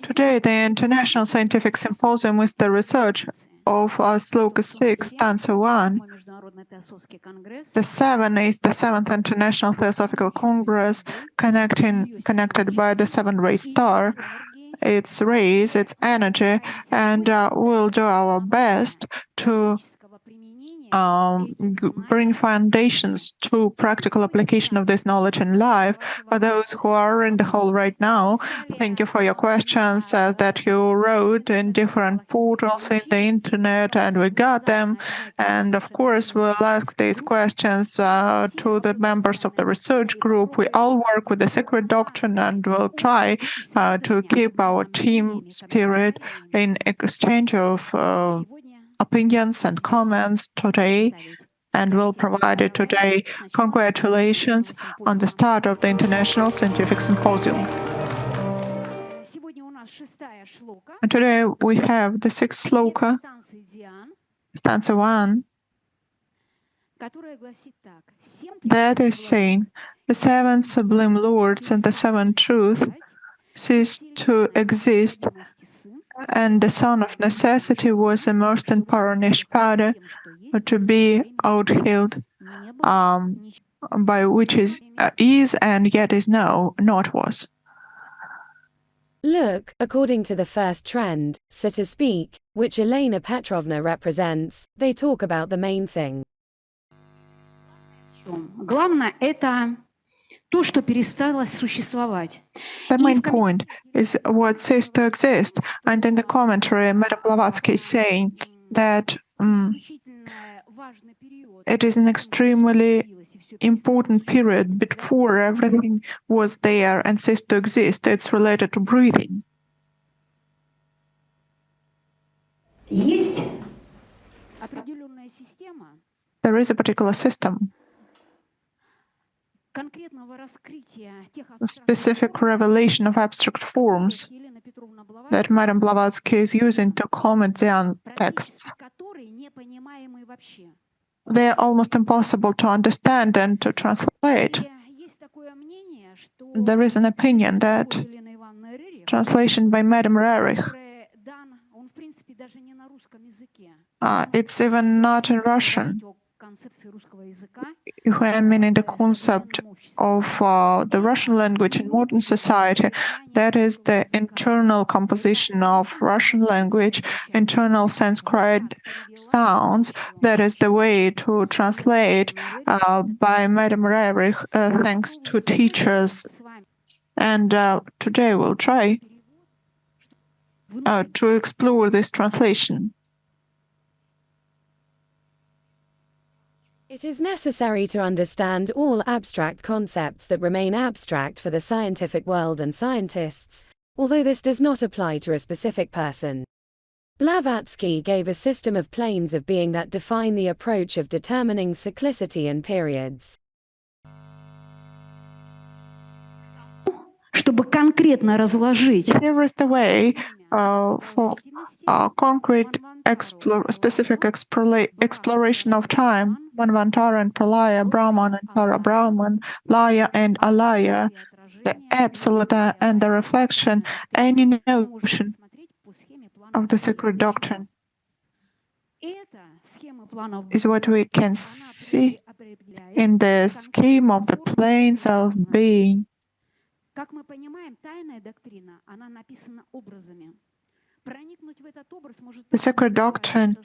Today, the International Scientific Symposium is the research of Slokha 6, Stanza 1. The 7 is the 7th International Theosophical Congress, connected by the 7th-ray star, its rays, its energy, and we'll do our best to bring foundations to practical application of this knowledge in life. For those who are in the hall right now, thank you for your questions that you wrote in different portals in the internet, and we got them. And of course, we'll ask these questions to the members of the research group. We all work with the Sacred Doctrine, and we'll try to keep our team spirit in exchange of opinions and comments today, and will provide it today. Congratulations on the start of the International Scientific Symposium. And today we have the 6th Slokha, Stanza 1, that is saying, the 7 sublime lords and the 7 truth cease to exist, and the son of necessity was immersed in Paranish powder to be outhilled, by which is and yet is no, not was. Look, according to the first trend, so to speak, which Helena Petrovna represents, they talk about the main thing. The main point is what ceased to exist, and in the commentary, Madame Blavatsky is saying that it is an extremely important period before everything was there and ceased to exist. It's related to breathing. There is a particular system, a specific revelation of abstract forms that Madame Blavatsky is using to comment Dzyan texts. They are almost impossible to understand and to translate. There is an opinion that translation by Madame Rerich, it's even not in Russian. I mean, in the concept of the Russian language in modern society, that is the internal composition of Russian language, internal Sanskrit sounds. That is the way to translate by Madame Rerich, thanks to teachers. And today we'll try to explore this translation. It is necessary to understand all abstract concepts that remain abstract for the scientific world and scientists, although this does not apply to a specific person. Blavatsky gave a system of planes of being that define the approach of determining cyclicity and periods. Here is the way for concrete specific exploration of time, Manvantara and Pralaya, Brahman and Para-Brahman, Laya and Alaya, the absolute and the reflection, any notion of the Sacred Doctrine is what we can see in the scheme of the planes of being. The Sacred Doctrine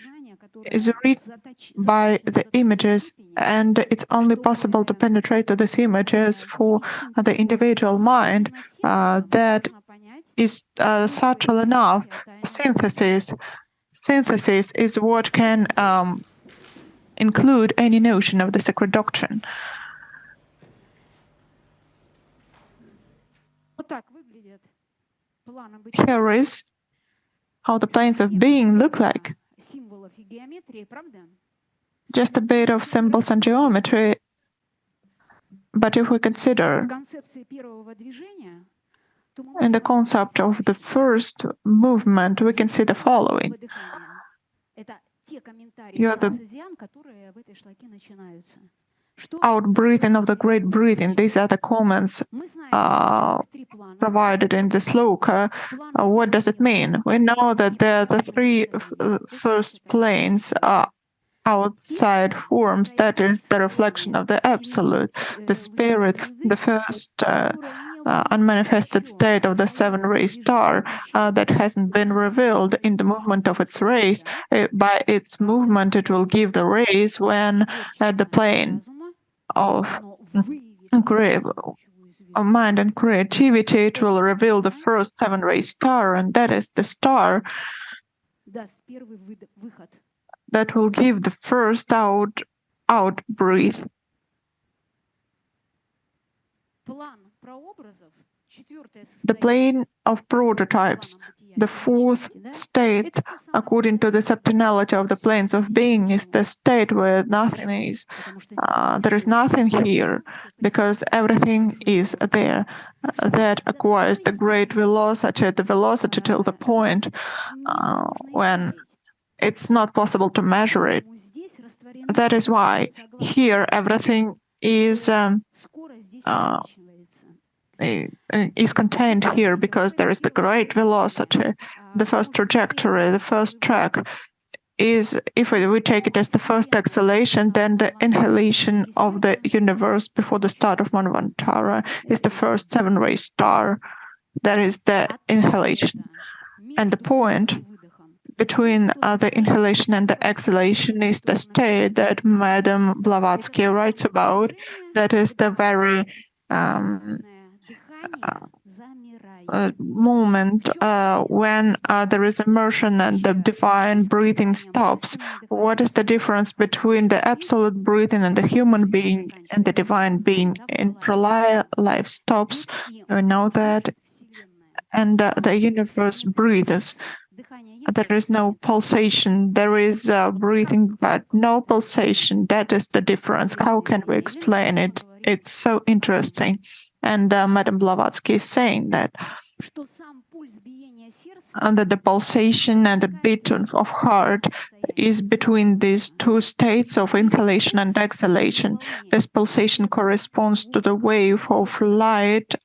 is written by the images, and it's only possible to penetrate to these images for the individual mind that is subtle enough. Synthesis is what can include any notion of the Sacred Doctrine. Here is how the planes of being look like. Just a bit of symbols and geometry. But if we consider in the concept of the first movement, we can see the following. You are the out-breathing of the great breathing. These are the comments provided in the Sloka. What does it mean? We know that the three first planes are outside forms, that is the reflection of the Absolute, the Spirit, the first unmanifested state of the seven-ray star that hasn't been revealed in the movement of its rays. By its movement, it will give the rays when at the plane of mind and creativity, it will reveal the first seven-ray star, and that is the star that will give the first out-breath. The plane of prototypes, the fourth state, according to the subtonality of the planes of being, is the state where nothing is. There is nothing here, because everything is there. That acquires the great velocity, till the point when it's not possible to measure it. That is why here everything is contained here, because there is the great velocity. The first trajectory, the first track is, if we take it as the first exhalation, then the inhalation of the universe before the start of Manvantara is the first seven-ray star. That is the inhalation. And the point between the inhalation and the exhalation is the state that Madame Blavatsky writes about. That is the very moment when there is immersion and the divine breathing stops. What is the difference between the absolute breathing and the human being and the divine being? In pralaya, life stops, we know that, and the universe breathes. There is no pulsation. There is breathing, but no pulsation. That is the difference. How can we explain it? It's so interesting. And Madame Blavatsky is saying that the pulsation and the beat of heart is between these two states of inhalation and exhalation. This pulsation corresponds to the wave of light,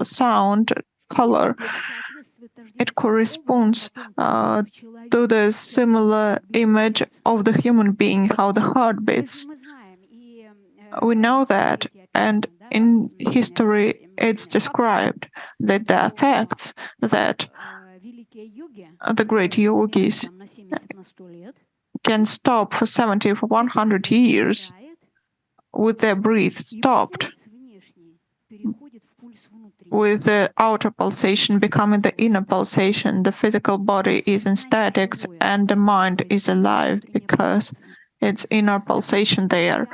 sound, color. It corresponds to the similar image of the human being, how the heart beats. We know that, and in history it's described that the effects that the great yogis can stop for 70 for 100 years with their breath stopped, with the outer pulsation becoming the inner pulsation. The physical body is in statics and the mind is alive because it's inner pulsation there.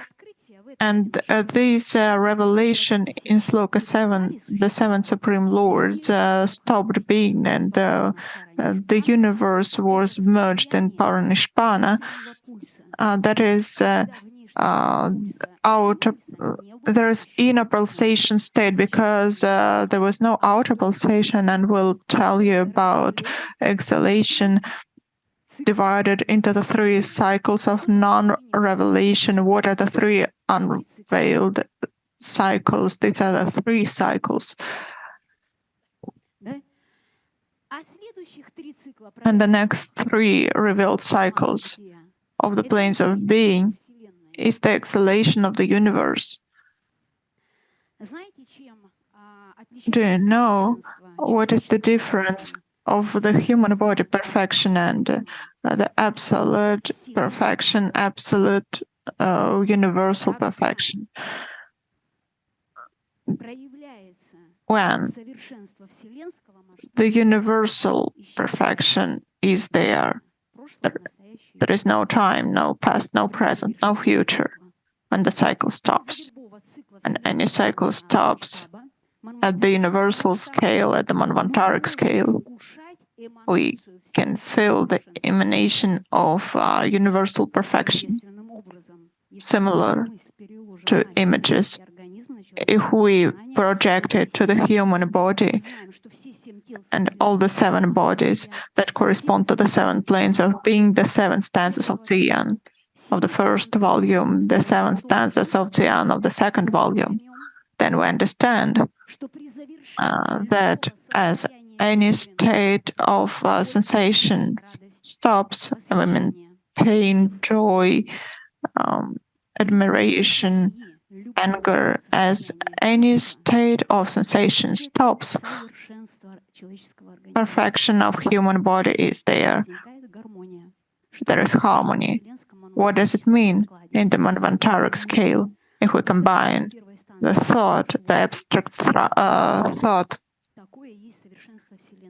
And this revelation in Slokha 7, the seven supreme lords stopped being, and the universe was merged in Paranishpana. That is there is inner pulsation state, because there was no outer pulsation, and we'll tell you about exhalation divided into the three cycles of non-revelation. What are the three unveiled cycles? These are the three cycles. And the next three revealed cycles of the planes of being is the exhalation of the universe. Do you know what is the difference of the human body perfection and the absolute perfection, absolute universal perfection? When the universal perfection is there, there is no time, no past, no present, no future, when the cycle stops. And any cycle stops at the universal scale, at the Manvantaric scale, we can feel the emanation of universal perfection, similar to images. If we project it to the human body and all the seven bodies that correspond to the seven planes of being, the seven stanzas of Dzyan, of the first volume, the 7 stanzas of Dzyan of the second volume, then we understand that as any state of sensation stops, I mean, pain, joy, admiration, anger, as any state of sensation stops, perfection of human body is there. There is harmony. What does it mean in the Manvantaric scale if we combine the thought, the abstract thought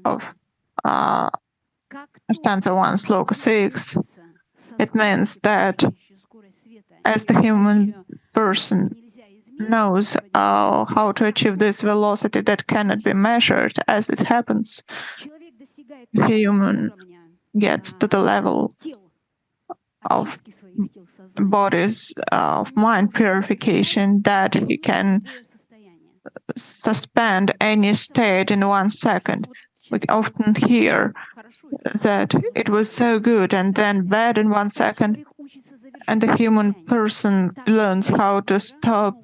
of stanza 1, Slokha 6? It means that as the human person knows how to achieve this velocity that cannot be measured as it happens, human gets to the level of bodies of mind purification that he can suspend any state in 1 second. We often hear that it was so good and then bad in 1 second, and the human person learns how to stop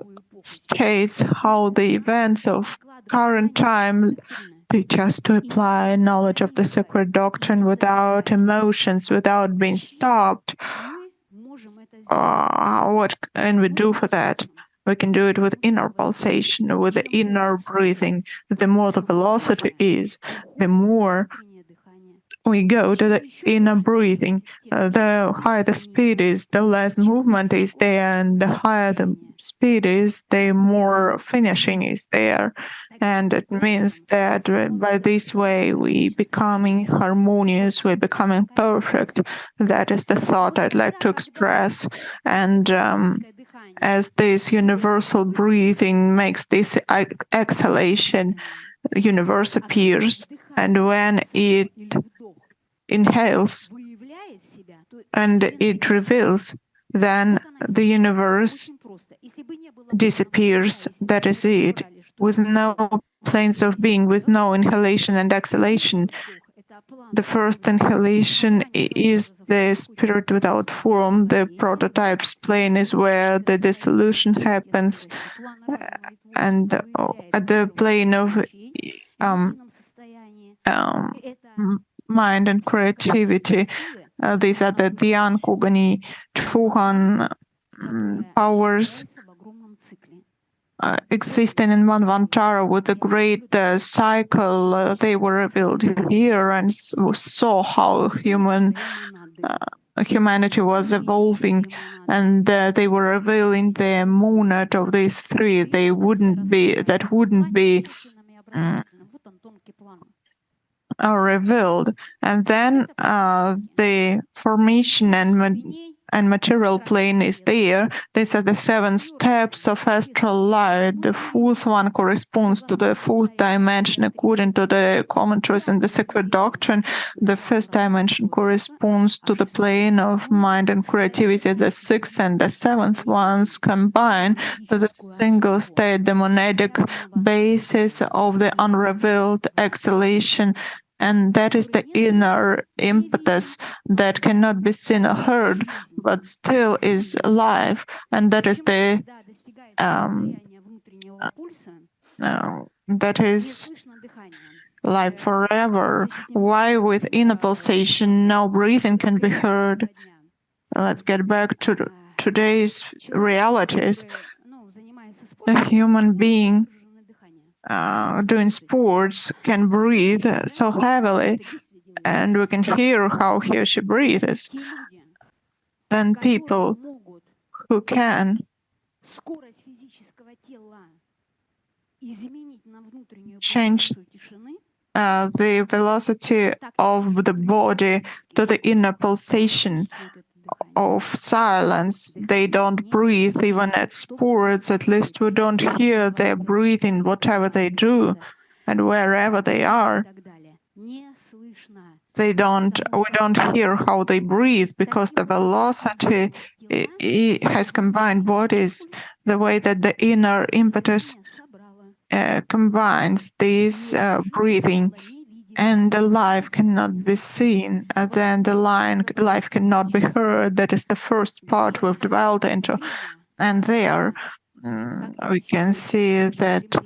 states, how the events of current time teach us to apply knowledge of the sacred doctrine without emotions, without being stopped. What can we do for that? We can do it with inner pulsation, with the inner breathing. The more the velocity is, the more we go to the inner breathing. The higher the speed is, the less movement is there, and the higher the speed is, the more finishing is there. And it means that by this way we becoming harmonious, we're becoming perfect. That is the thought I'd like to express. And as this universal breathing makes this exhalation, the universe appears, and when it inhales and it reveals, then the universe disappears. That is it, with no planes of being, with no inhalation and exhalation. The first inhalation is the spirit without form. The prototype's plane is where the dissolution happens, and at the plane of mind and creativity. These are the Dzyan, Kugani, Chuhan powers existing in Manvantara with a great cycle. They were revealed here, and saw how humanity was evolving, and they were revealing the monad of these three. That wouldn't be revealed, and then the formation and material plane is there. These are the 7 steps of astral light. The 4th one corresponds to the 4th dimension according to the commentaries in the sacred doctrine. The 1st dimension corresponds to the plane of mind and creativity. The 6th and the 7th ones combine to the single state, the monadic basis of the unrevealed exhalation. And that is the inner impetus that cannot be seen or heard, but still is alive. And that is that is life forever. Why with inner pulsation no breathing can be heard? Let's get back to today's realities. A human being doing sports can breathe so heavily, and we can hear how he or she breathes. Then people who can change the velocity of the body to the inner pulsation of silence. They don't breathe even at sports. At least we don't hear their breathing, whatever they do and wherever they are. We don't hear how they breathe, because the velocity has combined bodies the way that the inner impetus combines this breathing. and the life cannot be seen, then the life cannot be heard. That is the first part we've dwelled into. And there we can see that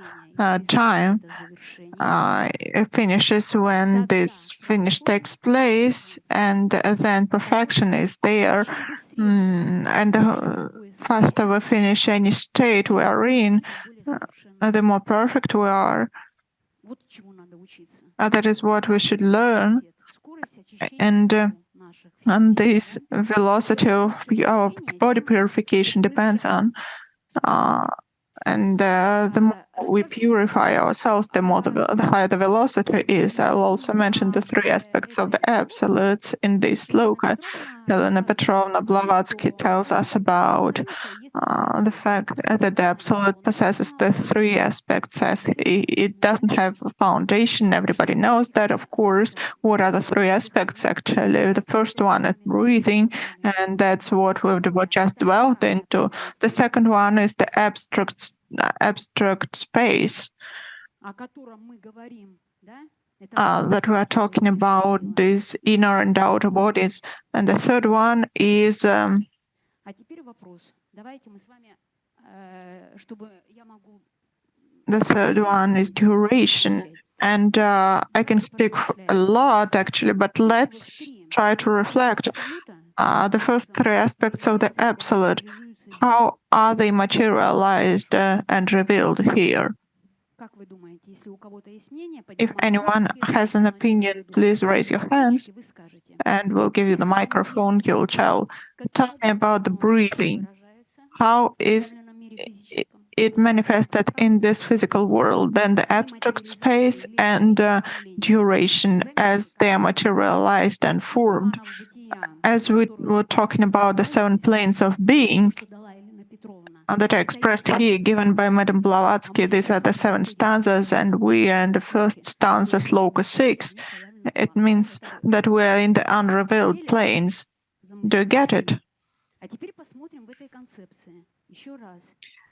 time finishes when this finish takes place, and then perfection is there. And the faster we finish any state we are in, the more perfect we are. That is what we should learn. And this velocity of our body purification depends on. And the more we purify ourselves, the higher the velocity is. I'll also mention the three aspects of the absolutes in this Sloka. Helena Petrovna Blavatsky tells us about the fact that the absolute possesses the three aspects, as it doesn't have a foundation. Everybody knows that, of course. What are the three aspects, actually? The first one is breathing, and that's what we've just dwelled into. The second one is the abstract space that we are talking about, these inner and outer bodies. And the third one is duration. And I can speak a lot, actually, but let's try to reflect. The first three aspects of the absolute, how are they materialized and revealed here? If anyone has an opinion, please raise your hands, and we'll give you the microphone. You'll tell me about the breathing. How is it manifested in this physical world? Then the abstract space and duration as they are materialized and formed. As we were talking about the seven planes of being that are expressed here, given by Madame Blavatsky, these are the seven stanzas, and we are in the first stanza, Slokha 6. It means that we are in the unrevealed planes. Do you get it?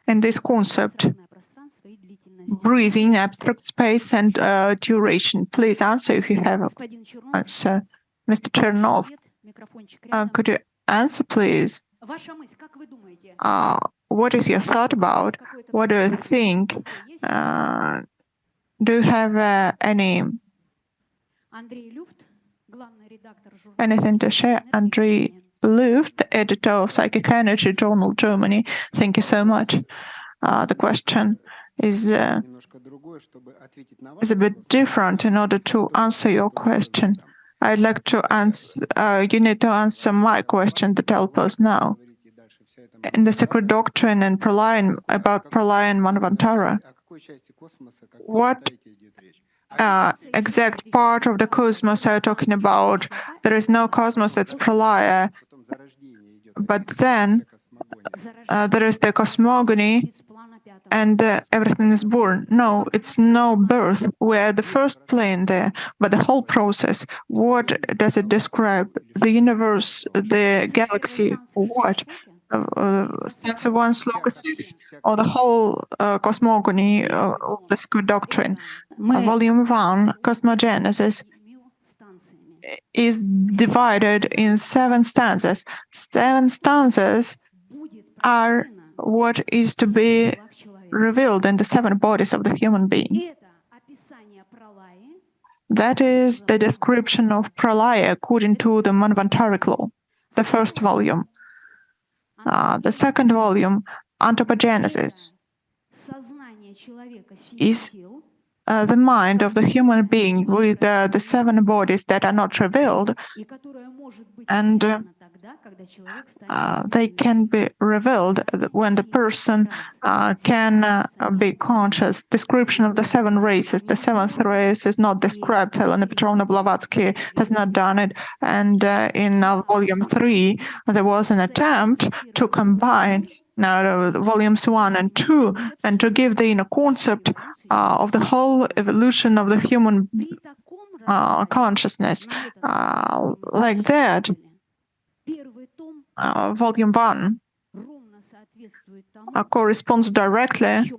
In this concept, breathing, abstract space, and duration. Please answer if you have an answer. Mr. Chernov, could you answer, please? What is your thought about? What do you think? Do you have anything to share? Andrei Luft, editor of Psychic Energy Journal, Germany. Thank you so much. The question is a bit different in order to answer your question. I'd like to answer, you need to answer my question that I'll pose now. In the Sacred Doctrine and about Pralaya and Manvantara, what exact part of the cosmos are you talking about? There is no cosmos, it's Pralaya. But then there is the cosmogony, and everything is born. No, it's no birth. We're the first plane there, but the whole process, what does it describe? The universe, the galaxy, what? Stanza 1, Slokha 6, or the whole cosmogony of the Sacred Doctrine? Volume 1, Cosmogenesis, is divided in 7 stanzas. 7 stanzas are what is to be revealed in the 7 bodies of the human being. That is the description of Pralaya according to the Manvantaric law, the first volume. The second volume, Anthropogenesis, is the mind of the human being with the 7 bodies that are not revealed, and they can be revealed when the person can be conscious. Description of the 7 races. The 7th race is not described. Helena Petrovna Blavatsky has not done it. And in volume 3, there was an attempt to combine volumes 1 and 2 and to give the inner concept of the whole evolution of the human consciousness. Like that, volume 1 corresponds directly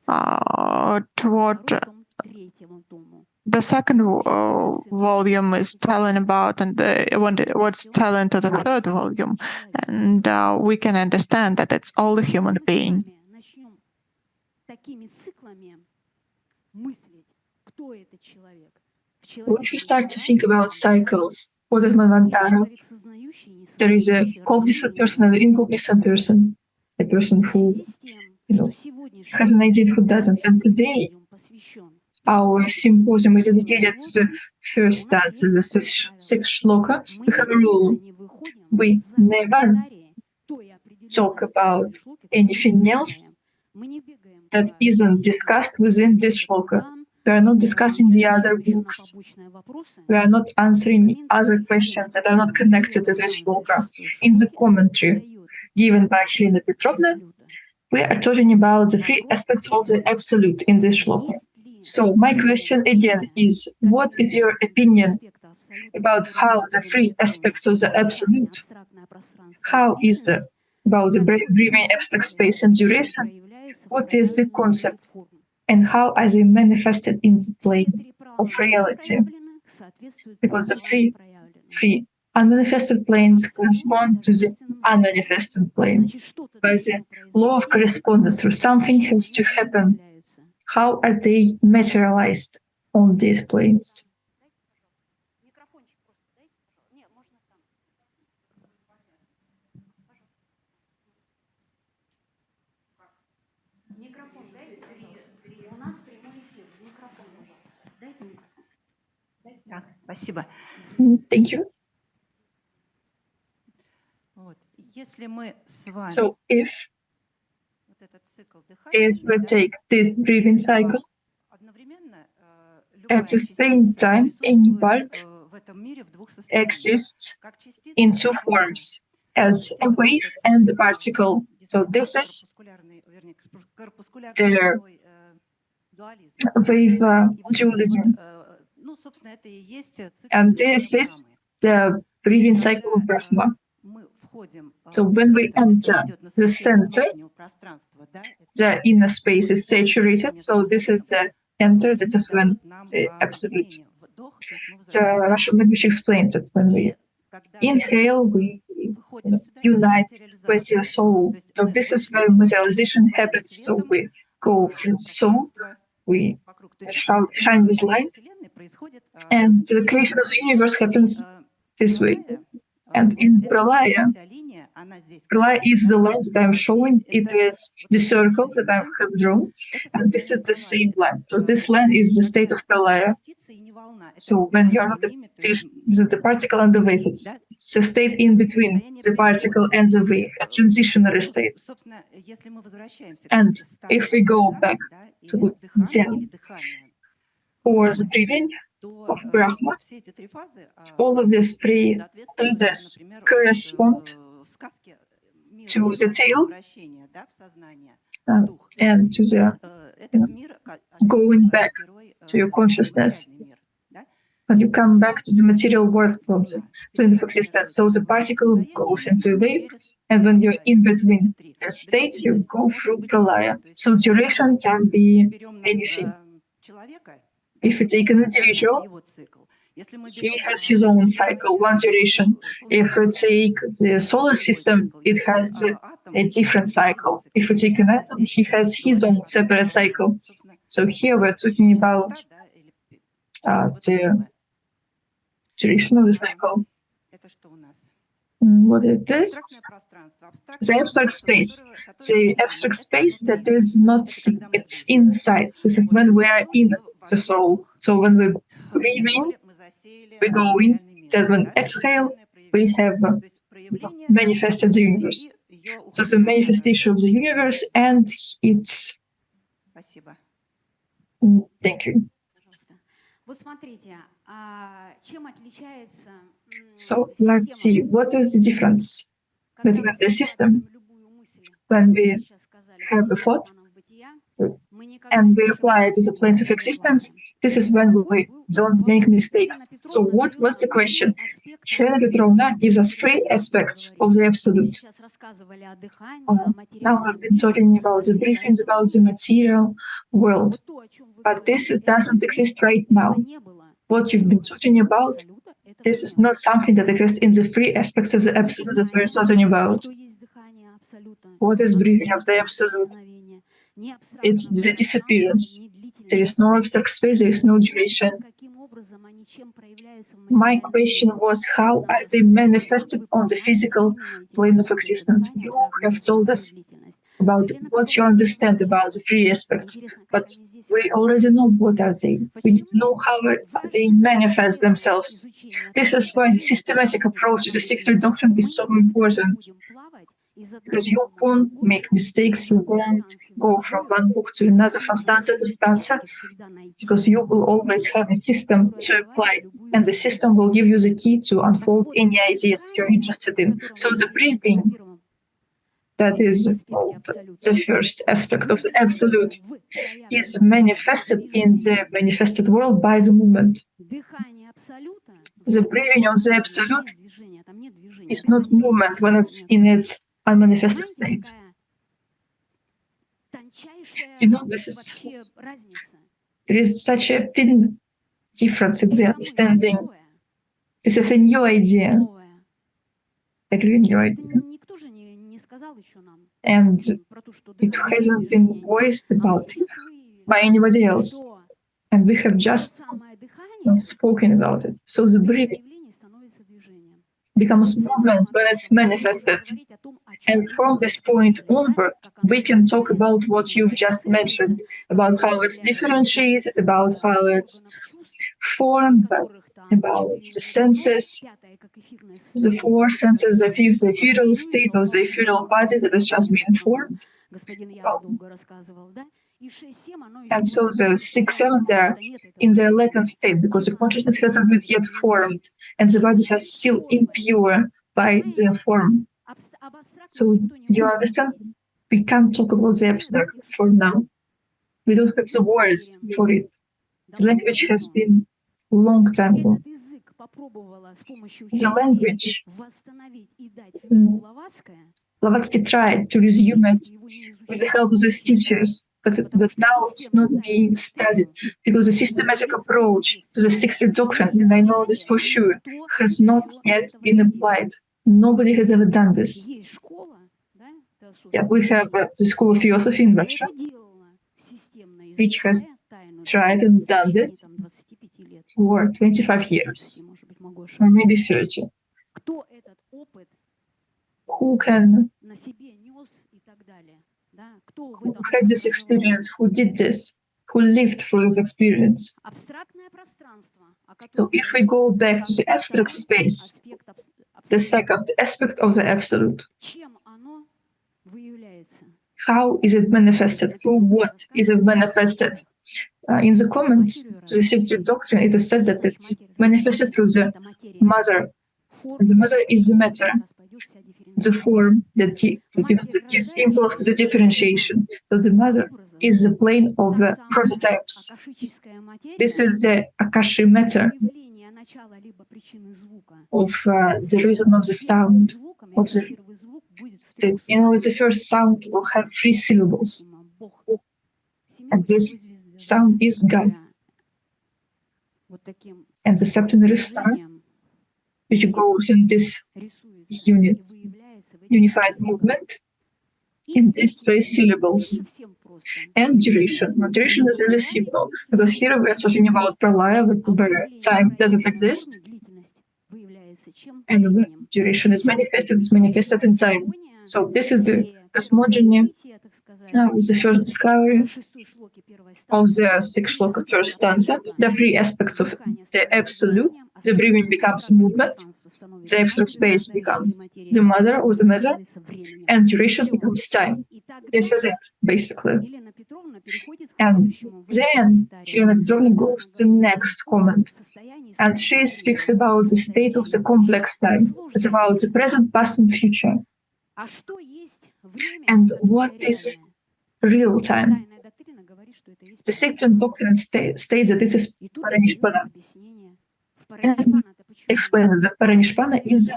to what The second volume is telling about, and what's telling to the third volume, and we can understand that it's all the human being. If you start to think about cycles, what is Manvantara? There is a cognizant person and an incognizant person, a person who, has an idea who doesn't. And today, our symposium is dedicated to the first stanza, the sixth Sloka. We have a rule. We never talk about anything else that isn't discussed within this Slokha. We are not discussing the other books. We are not answering other questions that are not connected to this Slokha. In the commentary given by Helena Petrovna, we are talking about the three aspects of the absolute in this Slokha. So my question again is, what is your opinion about how the three aspects of the absolute, how is about the breathing, abstract space and duration, what is the concept, and how are they manifested in the plane of reality? Because the three unmanifested planes correspond to the unmanifested planes. By the law of correspondence, through something has to happen. How are they materialized on these planes? Thank you. So if we take this breathing cycle, at the same time, any part exists in two forms, as a wave and a particle. So this is the wave dualism. And this is the breathing cycle of Brahma. So when we enter the center, the inner space is saturated. So this is the enter, this is when the absolute. The Russian language explains that when we inhale, we unite with the soul. So this is where materialization happens. So we go from soul, we shine this light, and the creation of the universe happens this way. And in Pralaya is the line that I'm showing. It is the circle that I have drawn, and this is the same line. So this line is the state of Pralaya. So when you're not the particle and the wave, it's a state in between the particle and the wave, a transitionary state. And if we go back to Dzyan or the breathing of Brahma, all of these three phases correspond to the tail and to the going back to your consciousness. When you come back to the material world from the plane of existence, so the particle goes into a wave, and when you're in between the states, you go through pralaya. So duration can be anything. If you take an individual, he has his own cycle, one duration. If we take the solar system, it has a different cycle. If we take an atom, he has his own separate cycle. So here we're talking about the duration of the cycle. What is this? The abstract space. The abstract space that is not seen, it's inside. This is when we are in the soul. So when we breathe in, we go in. Then when exhale, we have manifested the universe. So the manifestation of the universe and its. Thank you. So let's see, what is the difference between the system when we have a thought and we apply it to the planes of existence? This is when we don't make mistakes. So what was the question? Helena Petrovna gives us three aspects of the absolute. Now we've been talking about the briefings about the material world, but this doesn't exist right now. What you've been talking about, this is not something that exists in the three aspects of the absolute that we're talking about. What is breathing of the absolute? It's the disappearance. There is no abstract space, there is no duration. My question was, how are they manifested on the physical plane of existence? You have told us about what you understand about the three aspects, but we already know what are they. We need to know how they manifest themselves. This is why the systematic approach to the secret doctrine is so important. Because you won't make mistakes, you won't go from one book to another, from stanza to stanza, because you will always have a system to apply, and the system will give you the key to unfold any ideas you're interested in. So the briefing, that is the first aspect of the absolute, is manifested in the manifested world by the movement. The breathing of the absolute is not movement when it's in its unmanifested state. You know, there is such a thin difference in the understanding. This is a new idea, a really new idea. And it hasn't been voiced about by anybody else. And we have just spoken about it. So the breathing becomes movement when it's manifested. And from this point onward, we can talk about what you've just mentioned, about how it's differentiated, about how it's formed, about the senses, the four senses, the fifth, the ethereal state of the ethereal body that has just been formed. And so the sixth, seventh are in their latent state because the consciousness hasn't been yet formed and the bodies are still impure by their form. So you understand? We can't talk about the abstract for now. We don't have the words for it. The language has been a long time ago. The language, Blavatsky tried to resume it with the help of his teachers, but now it's not being studied because the systematic approach to the secret doctrine, and I know this for sure, has not yet been applied. Nobody has ever done this. Yeah, we have the School of Philosophy in Russia, which has tried and done this for 25 years, or maybe 30. Who had this experience, who did this, who lived through this experience. So if we go back to the abstract space, the second aspect of the absolute, how is it manifested? Through what is it manifested? In the comments to the secret doctrine, it is said that it's manifested through the mother. And the mother is the matter, the form that gives impulse to the differentiation. So the mother is the plane of the prototypes. This is the Akashic matter of the rhythm of the sound. The first sound will have 3 syllables. And this sound is God. And the septenary star, which goes in this unified movement, in these 3 syllables. And duration. Now, duration is really simple, because here we're talking about pralaya, where time doesn't exist. And when duration is manifested, it's manifested in time. So this is the cosmogeny, is the first discovery of the 6th Slokha first stanza. The 3 aspects of the absolute. The breathing becomes movement, the abstract space becomes the mother or the mother, and duration becomes time. This is it, basically. And then Helena Petrovna goes to the next comment, and she speaks about the state of the complex time. It's about the present, past, and future. And what is real time? the sacred doctrine states that this is Paranishpana, and explains that Paranishpana is,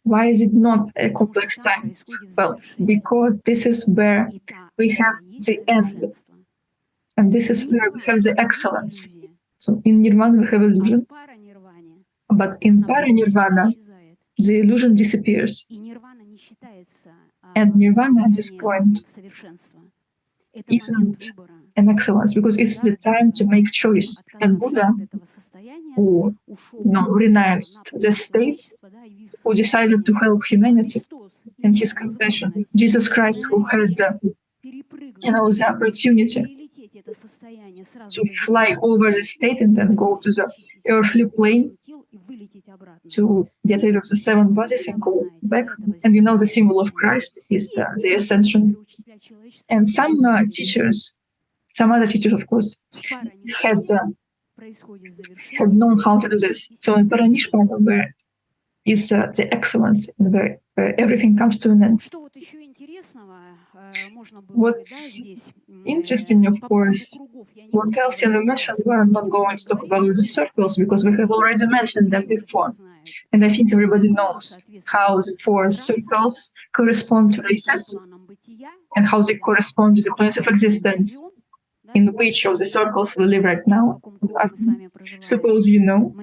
why is it not a complex time? Well, because this is where we have the end, and this is where we have the excellence. So in Nirvana we have illusion, but in Paranirvana the illusion disappears. And Nirvana at this point isn't an excellence, because it's the time to make choice. And Buddha, who renounced the state, who decided to help humanity in his compassion, Jesus Christ, who had the opportunity to fly over the state and then go to the earthly plane to get rid of the seven bodies and go back. And the symbol of Christ is the ascension. And some teachers, some other teachers, of course, had known how to do this. So in Paranishpana, where is the excellence, where everything comes to an end. What's interesting, of course, what else you mentioned, we are not going to talk about the circles because we have already mentioned them before. And I think everybody knows how the four circles correspond to races and how they correspond to the planes of existence, in which of the circles we live right now. Suppose you know.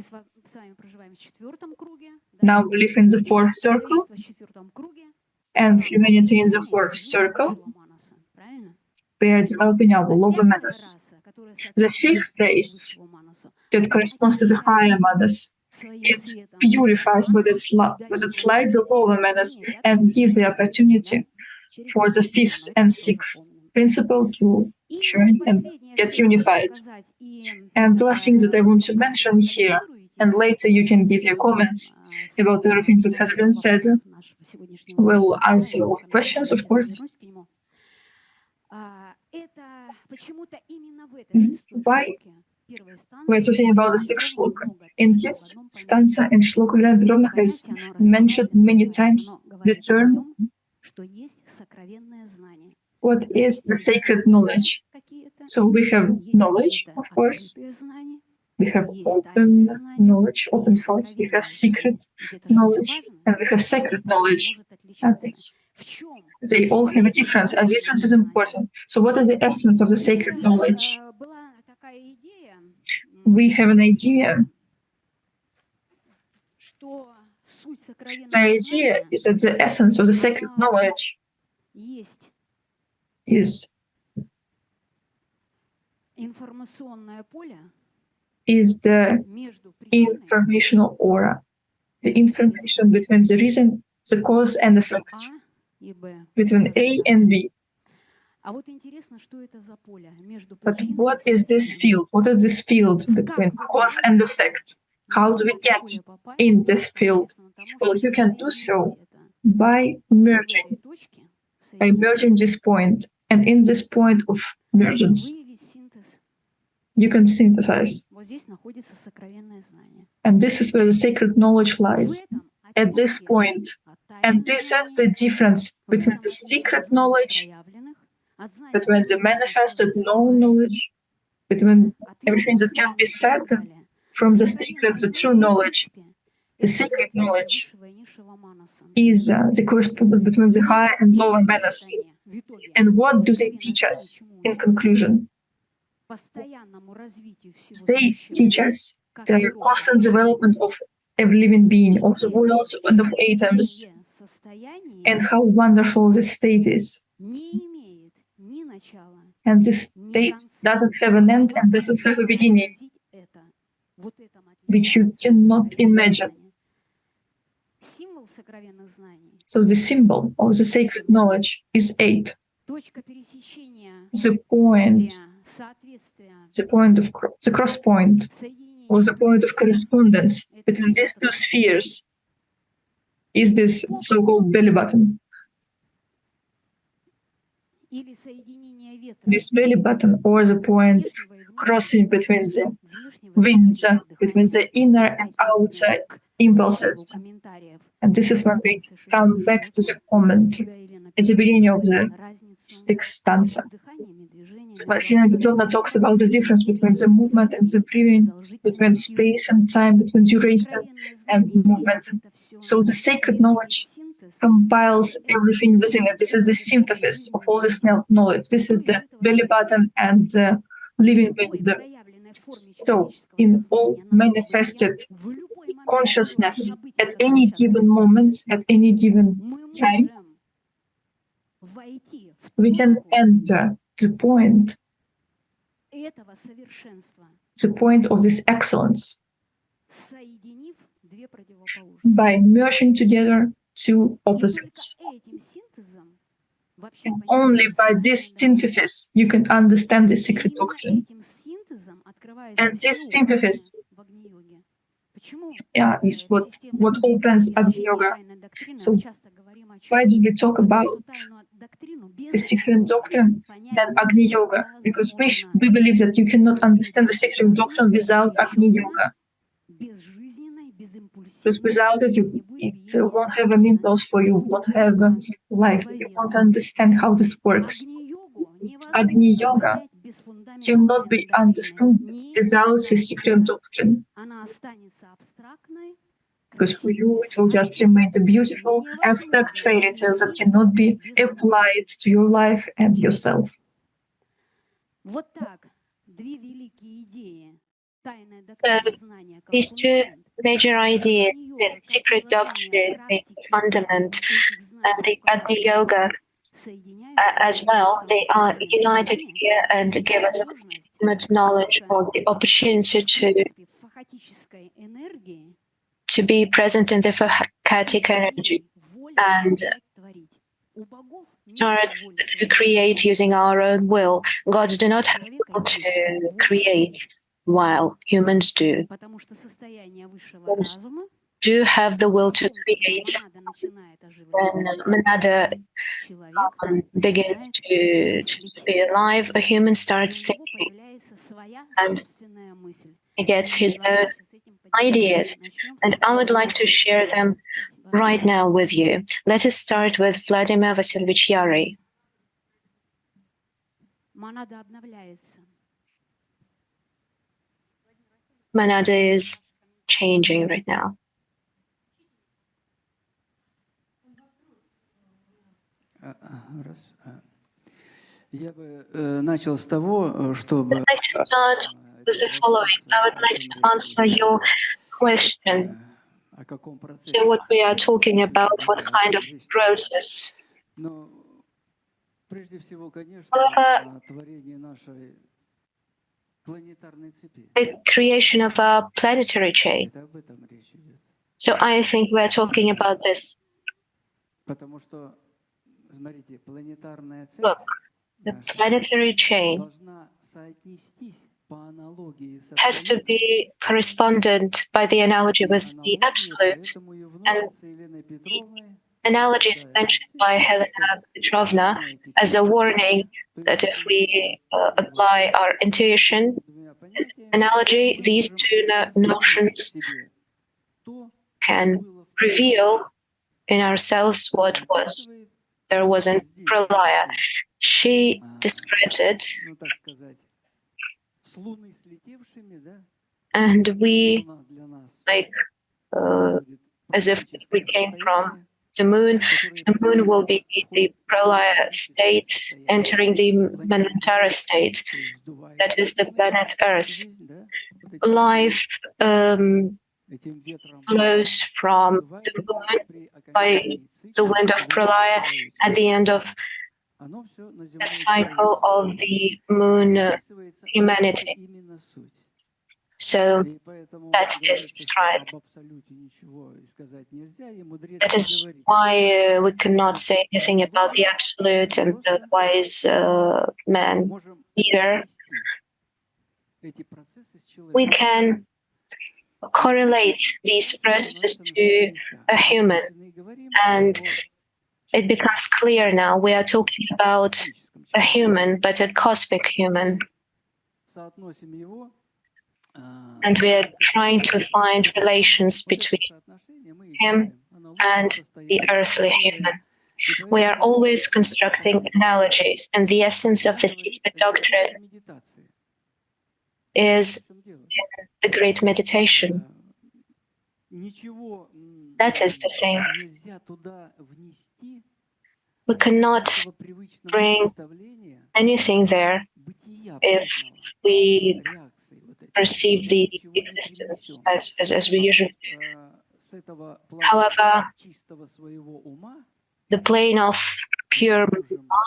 Now we live in the fourth circle, and humanity in the fourth circle. We are developing our lower manas. The fifth race that corresponds to the higher manas, it purifies with its light the lower manas and gives the opportunity for the fifth and sixth principle to join and get unified. And the last thing that I want to mention here, and later you can give your comments about everything that has been said. We'll answer all questions, of course. Why we're talking about the sixth Slokha? In his stanza, and Slokha Helena Petrovna has mentioned many times the term, what is the sacred knowledge? So we have knowledge, of course. We have open knowledge, open thoughts. We have secret knowledge, and we have sacred knowledge. And they all have a difference, and difference is important. So what is the essence of the sacred knowledge? We have an idea. The idea is that the essence of the sacred knowledge is the informational aura, the information between the reason, the cause and effect, between A and B. But what is this field? What is this field between cause and effect? How do we get in this field? Well, you can do so by merging this point. And in this point of mergence, you can synthesize. And this is where the sacred knowledge lies, at this point. And this is the difference between the secret knowledge, between the manifested known knowledge, between everything that can be said from the secret, the true knowledge. The secret knowledge is the correspondence between the higher and lower manas. And what do they teach us in conclusion? They teach us the constant development of every living being, of the worlds and of atoms, and how wonderful this state is. And this state doesn't have an end and doesn't have a beginning, which you cannot imagine. So the symbol of the sacred knowledge is 8. The point of the cross point, or the point of correspondence between these two spheres, is this so-called belly button. This belly button, or the point crossing between the winds, between the inner and outside impulses. And this is when we come back to the comment at the beginning of the 6th stanza. Helena Petrovna talks about the difference between the movement and the breathing, between space and time, between duration and movement. So the sacred knowledge compiles everything within it. This is the synthesis of all this knowledge. This is the belly button and the living window. So in all manifested consciousness at any given moment, at any given time, we can enter the point of this excellence by merging together two opposites. And only by this synthesis you can understand the secret doctrine. And this synthesis is what opens Agni Yoga. So why do we talk about the secret doctrine than Agni Yoga? Because we believe that you cannot understand the secret doctrine without Agni Yoga. Because without it, it won't have an impulse for you, won't have a life. You won't understand how this works. Agni Yoga cannot be understood without the secret doctrine. Because for you, it will just remain a beautiful, abstract fairy tale that cannot be applied to your life and yourself. So these two major ideas, the secret doctrine, the fundament, and the Agni Yoga as well, they are united here and give us much knowledge or the opportunity to be present in the Phakatic energy and start to create using our own will. Gods do not have will to create, while humans do. Humans do have the will to create. When Monada begins to be alive, a human starts thinking and he gets his own ideas. And I would like to share them right now with you. Let us start with Vladimir Vasilievich Yary. Monada is changing right now. I'd like to start with the following. I would like to answer your question. So what we are talking about, what kind of process? However, the creation of our planetary chain. So I think we're talking about this. Look, the planetary chain has to be correspondent by the analogy with the absolute. And the analogy is mentioned by Helena Petrovna as a warning that if we apply our intuition analogy, these two notions can reveal in ourselves what there was in Pralaya. She describes it, and we, as if we came from the moon will be the Pralaya state entering the Manvantara state, that is the planet Earth. Life flows from the moon by the wind of Pralaya at the end of the cycle of the moon humanity. So that is right. That is why we cannot say anything about the absolute and the wise man either. We can correlate these processes to a human, and it becomes clear now we are talking about a human, but a cosmic human. And we are trying to find relations between him and the earthly human. We are always constructing analogies, and the essence of the secret doctrine is the great meditation. That is the thing. We cannot bring anything there if we perceive the existence as we usually do. However, the plane of pure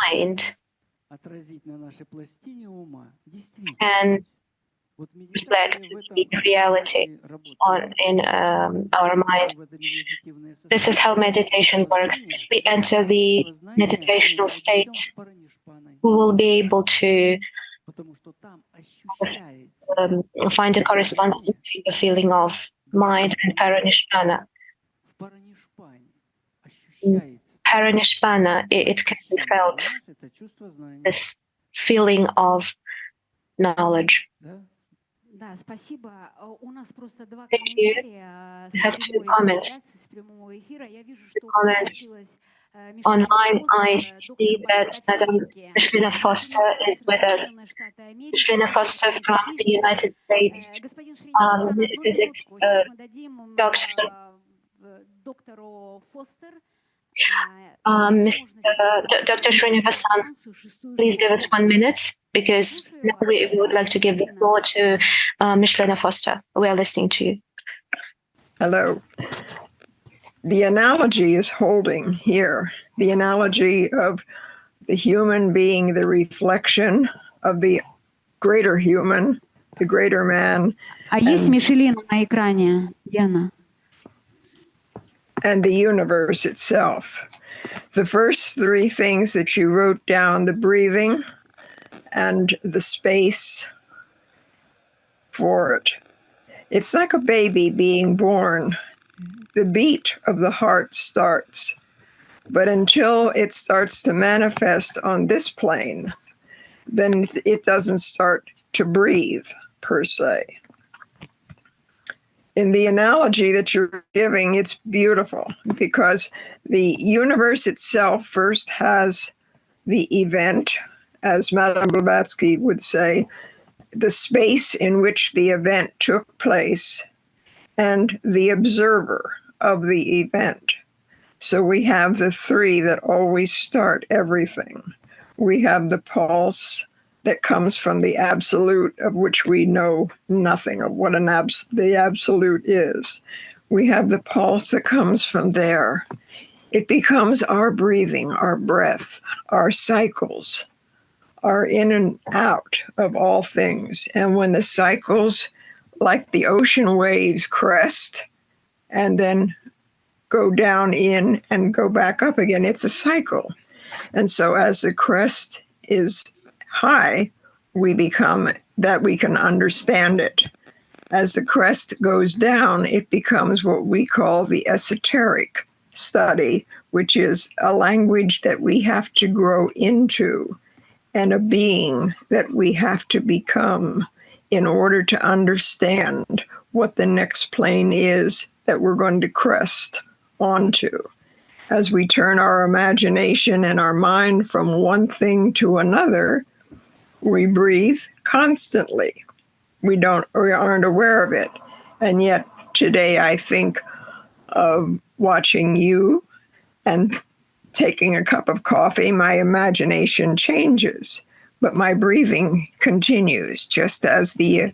mind can reflect the reality in our mind. This is how meditation works. If we enter the meditational state, we will be able to find a correspondence between the feeling of mind and paranishpana. Paranishpana, it can be felt, this feeling of knowledge. Thank you. I have two comments. Online, I see that Madame Micheline Foster is with us. Micheline Foster from the United States, metaphysics doctor. Dr. Srinivasan, please give us 1 minute, because now we would like to give the floor to Micheline Foster. We are listening to you. Hello. The analogy is holding here. The analogy of the human being the reflection of the greater human, the greater man. Есть Мишелина на экране, Яна? And the universe itself. The first three things that you wrote down, the breathing and the space for it. It's like a baby being born. The beat of the heart starts, but until it starts to manifest on this plane, then it doesn't start to breathe per se. In the analogy that you're giving, it's beautiful because the universe itself first has the event, as Madame Blavatsky would say, the space in which the event took place, and the observer of the event. So we have the three that always start everything. We have the pulse that comes from the absolute, of which we know nothing of what the absolute is. We have the pulse that comes from there. It becomes our breathing, our breath, our cycles, our in and out of all things. And when the cycles, like the ocean waves, crest and then go down in and go back up again, it's a cycle. And so as the crest is high, we become that we can understand it. As the crest goes down, it becomes what we call the esoteric study, which is a language that we have to grow into and a being that we have to become in order to understand what the next plane is that we're going to crest onto. As we turn our imagination and our mind from one thing to another, we breathe constantly. We aren't aware of it. And yet today I think of watching you and taking a cup of coffee, my imagination changes, but my breathing continues, just as the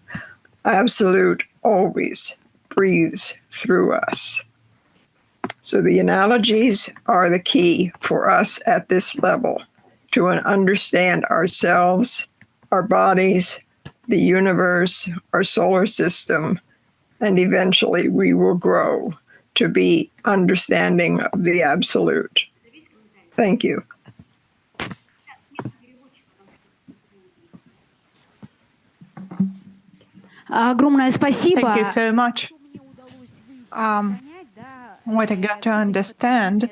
absolute always breathes through us. So the analogies are the key for us at this level to understand ourselves, our bodies, the universe, our solar system, and eventually we will grow to be understanding of the absolute. Thank you. Огромное спасибо. Thank you so much. What I got to understand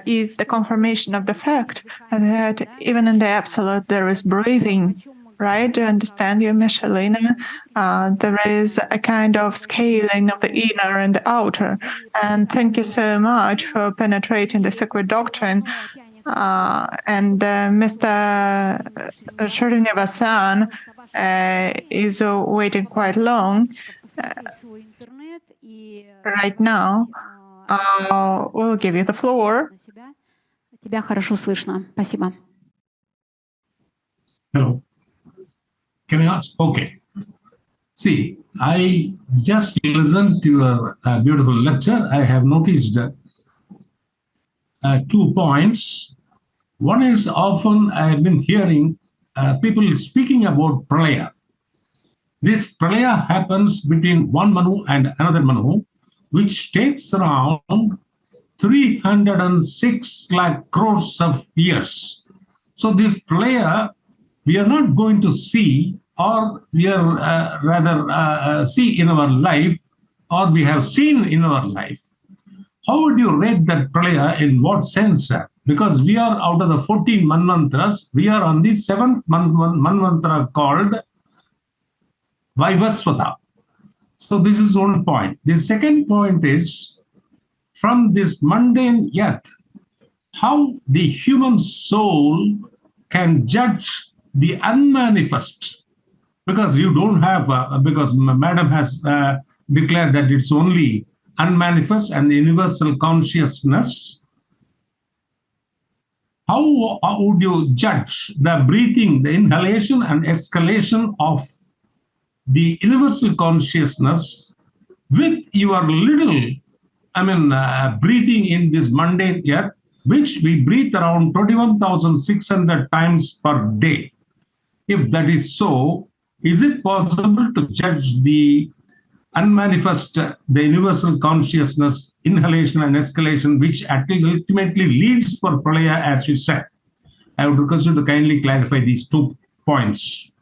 is the confirmation of the fact that even in the absolute there is breathing, right? To understand you, Miss Helena, there is a kind of scaling of the inner and the outer. And thank you so much for penetrating the sacred doctrine. And Mr. Srinivas is waiting quite long. Right now, we'll give you the floor. Тебя хорошо слышно. Спасибо. Hello. Can I ask? Okay. See, I just listened to your beautiful lecture. I have noticed 2 points. One is often I have been hearing people speaking about pralaya. This pralaya happens between one Manu and another Manu, which takes around 306 lakh crores of years. So this pralaya, we are not going to see, or we are rather see in our life, or we have seen in our life. How would you rate that pralaya? In what sense? Because we are out of the 14 manvantras, we are on the 7th manvantra called Vaivasvata. So this is one point. The second point is, from this mundane earth, how the human soul can judge the unmanifest, because you don't have, because Madam has declared that it's only unmanifest and universal consciousness. How would you judge the breathing, the inhalation and exhalation of the universal consciousness with your little, breathing in this mundane earth, which we breathe around 21,600 times per day? If that is so, is it possible to judge the unmanifest, the universal consciousness, inhalation and exhalation, which ultimately leads for pralaya, as you said? I would request you to kindly clarify these 2 points.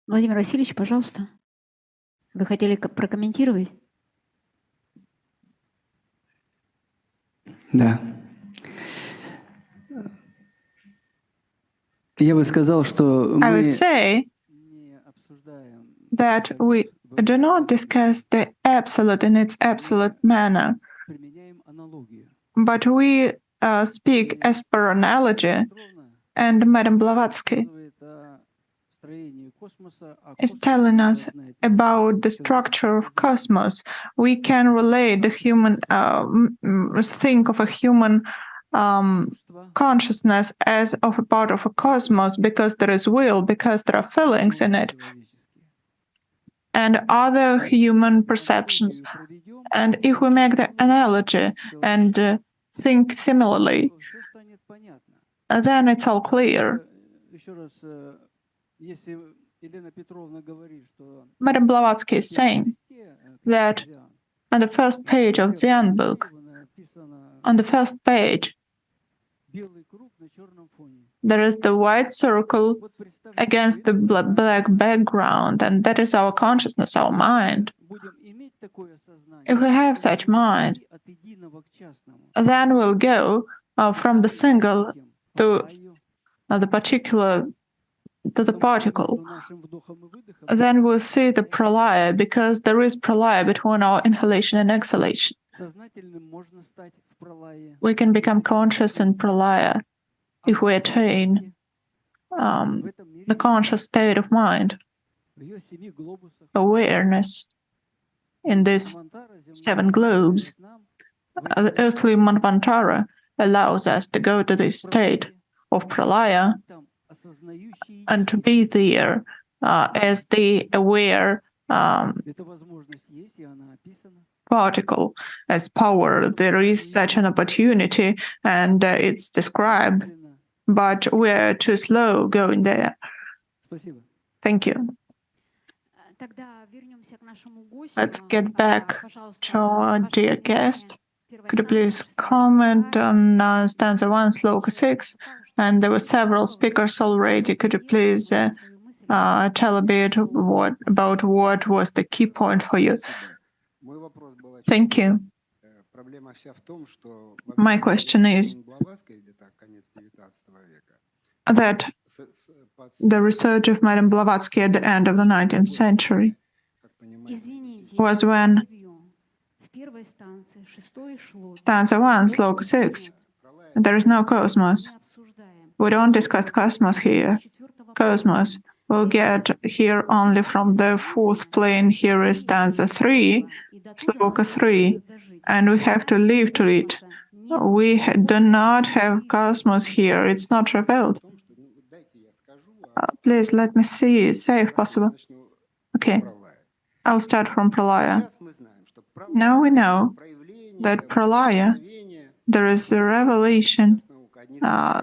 Владимир Васильевич, пожалуйста. Вы хотели прокомментировать? Да. Я бы сказал, что I would мы say не обсуждаем that we do not discuss the absolute in its absolute manner, применяем аналогию. but we speak as per analogy. And Madam Blavatsky is telling us about the structure of cosmos. We can relate the human, think of a human consciousness as of a part of a cosmos, because there is will, because there are feelings in it, and other human perceptions. And if we make the analogy and think similarly, then it's all clear. Madam Blavatsky is saying that on the first page of Dzyan book, on the first page, there is the white circle against the black background, and that is our consciousness, our mind. If we have such mind, then we'll go from the single to the particular, to the particle. Then we'll see the pralaya, because there is pralaya between our inhalation and exhalation. We can become conscious in pralaya if we attain the conscious state of mind, awareness in these 7 globes. The earthly manvantara allows us to go to this state of pralaya and to be there as the aware particle, as power. There is such an opportunity, and it's described, but we're too slow going there. Thank you. Let's get back to our dear guest. Could you please comment on stanza 1, Slokha 6? And there were several speakers already. Could you please tell a bit about what was the key point for you? Thank you. My question is that the research of Madame Blavatsky at the end of the 19th century was when Stanza 1, Slokha 6, there is no cosmos. We don't discuss cosmos here. Cosmos we'll get here only from the fourth plane. Here is Stanza 3, Slokha 3, and we have to live to it. We do not have cosmos here. It's not revealed. Please let me say if possible. Okay, I'll start from Pralaya. Now we know that Pralaya, there is a revelation,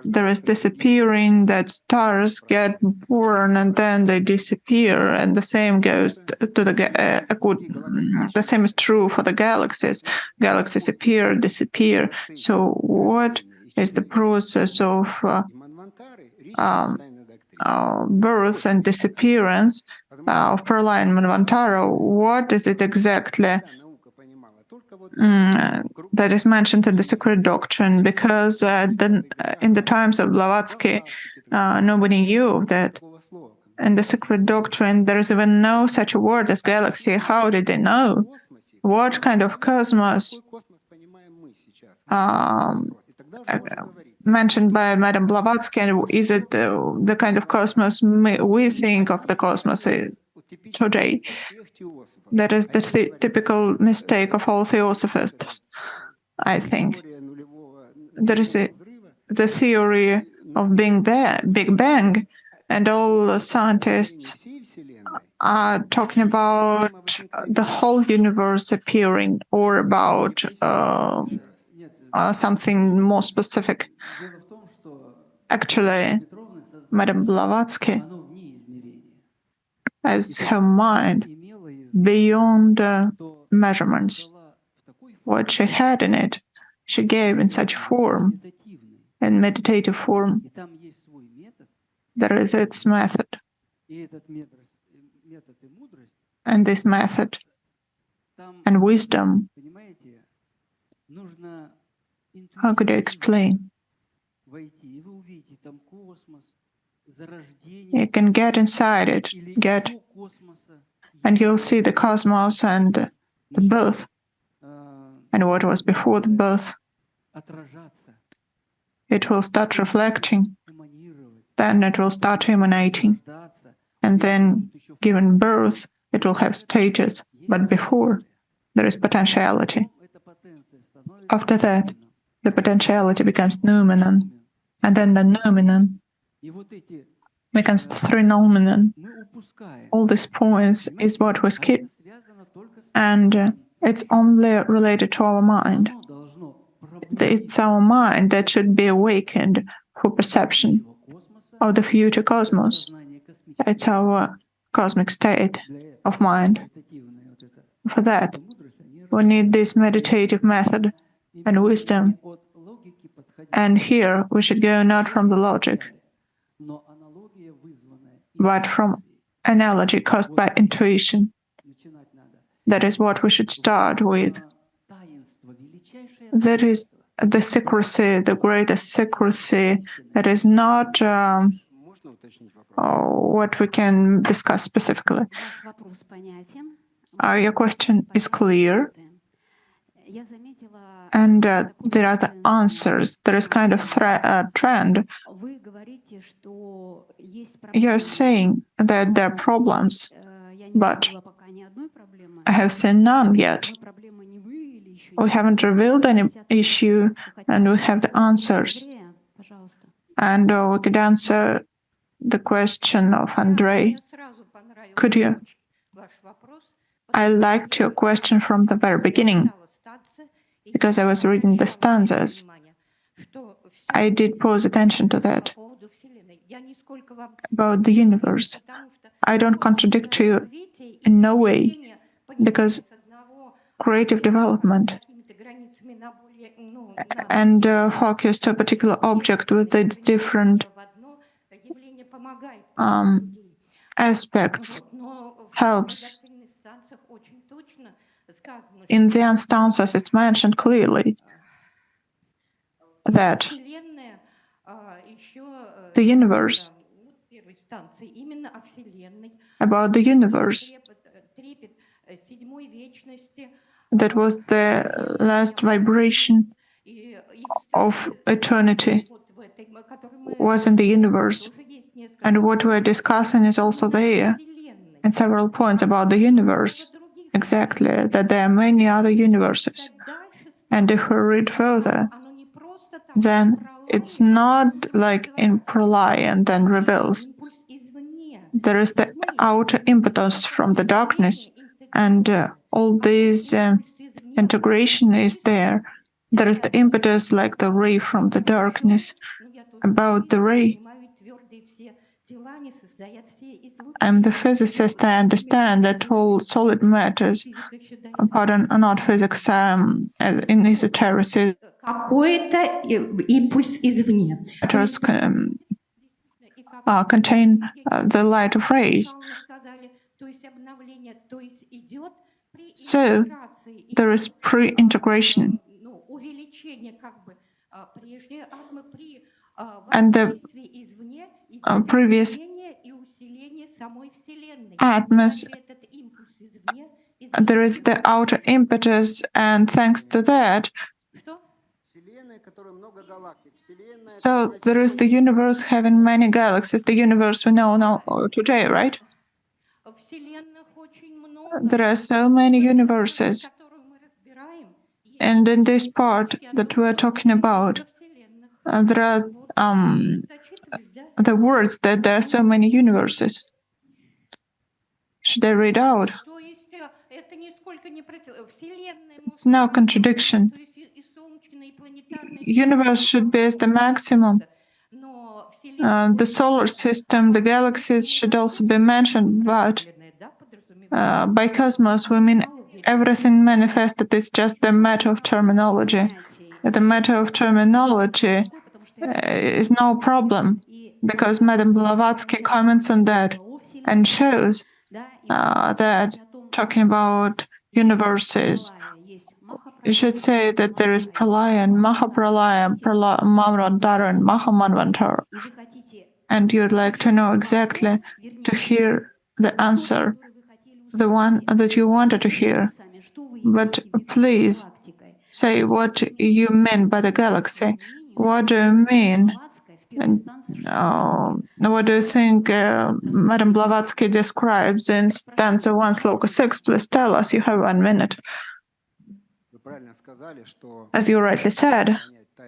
there is disappearing, that stars get born and then they disappear, and the same goes to the same is true for the galaxies. Galaxies appear, disappear. So what is the process of birth and disappearance of Pralaya and Manvantara? What is it exactly that is mentioned in the secret doctrine? Because in the times of Blavatsky, nobody knew that. In the secret doctrine, there is even no such a word as galaxy. How did they know? What kind of cosmos mentioned by Madame Blavatsky, and is it the kind of cosmos we think of the cosmos today? That is the typical mistake of all theosophists, I think. There is the theory of Big Bang, and all scientists are talking about the whole universe appearing, or about something more specific. Actually, Madame Blavatsky has her mind beyond measurements. What she had in it, she gave in such form, in meditative form. There is its method. And this method and wisdom, how could I explain? You can get inside it, and you'll see the cosmos and the birth, and what was before the birth. It will start reflecting, then it will start emanating, and then, given birth, it will have stages, but before, there is potentiality. After that, the potentiality becomes noumenon, and then the noumenon becomes the three noumenon. All these points is what we skip, and it's only related to our mind. It's our mind that should be awakened for perception of the future cosmos. It's our cosmic state of mind. For that, we need this meditative method and wisdom. And here we should go not from the logic, but from analogy caused by intuition. That is what we should start with. That is the secrecy, the greatest secrecy, that is not what we can discuss specifically. Your question is clear, and there are the answers. There is kind of trend. You're saying that there are problems, but I have seen none yet. We haven't revealed any issue, and we have the answers. And we could answer the question of Andrei. Could you? I liked your question from the very beginning, because I was reading the stanzas. I did pause attention to that, about the universe. I don't contradict you in no way, because creative development and focus to a particular object with its different aspects helps In Dzyan stanzas, it's mentioned clearly that the universe, about the universe, that was the last vibration of eternity, was in the universe. And what we're discussing is also there in several points about the universe. Exactly, that there are many other universes. And if we read further, then it's not like in Pralaya and then reveals. There is the outer impetus from the darkness, and all this integration is there. There is the impetus like the ray from the darkness. About the ray, I'm the physicist. I understand that all solid matters, not physics, in esotericism, matters contain the light of rays. So there is pre-integration. And the previous atoms, there is the outer impetus, and thanks to that, so there is the universe having many galaxies, the universe we know now today, right? There are so many universes. And in this part that we're talking about, there are the words that there are so many universes. Should I read out? It's no contradiction. Universe should be as the maximum. The solar system, the galaxies should also be mentioned, but by cosmos we mean everything manifested is just the matter of terminology. The matter of terminology is no problem, because Madame Blavatsky comments on that and shows that talking about universes, you should say that there is Pralaya and Mahapralaya, Manvantara and Mahamanvantara. And you'd like to know exactly to hear the answer, the one that you wanted to hear. But please say what you mean by the galaxy. What do you mean? And what do you think Madame Blavatsky describes in stanza 1, Slokha 6? Please tell us. You have 1 minute. As you rightly said,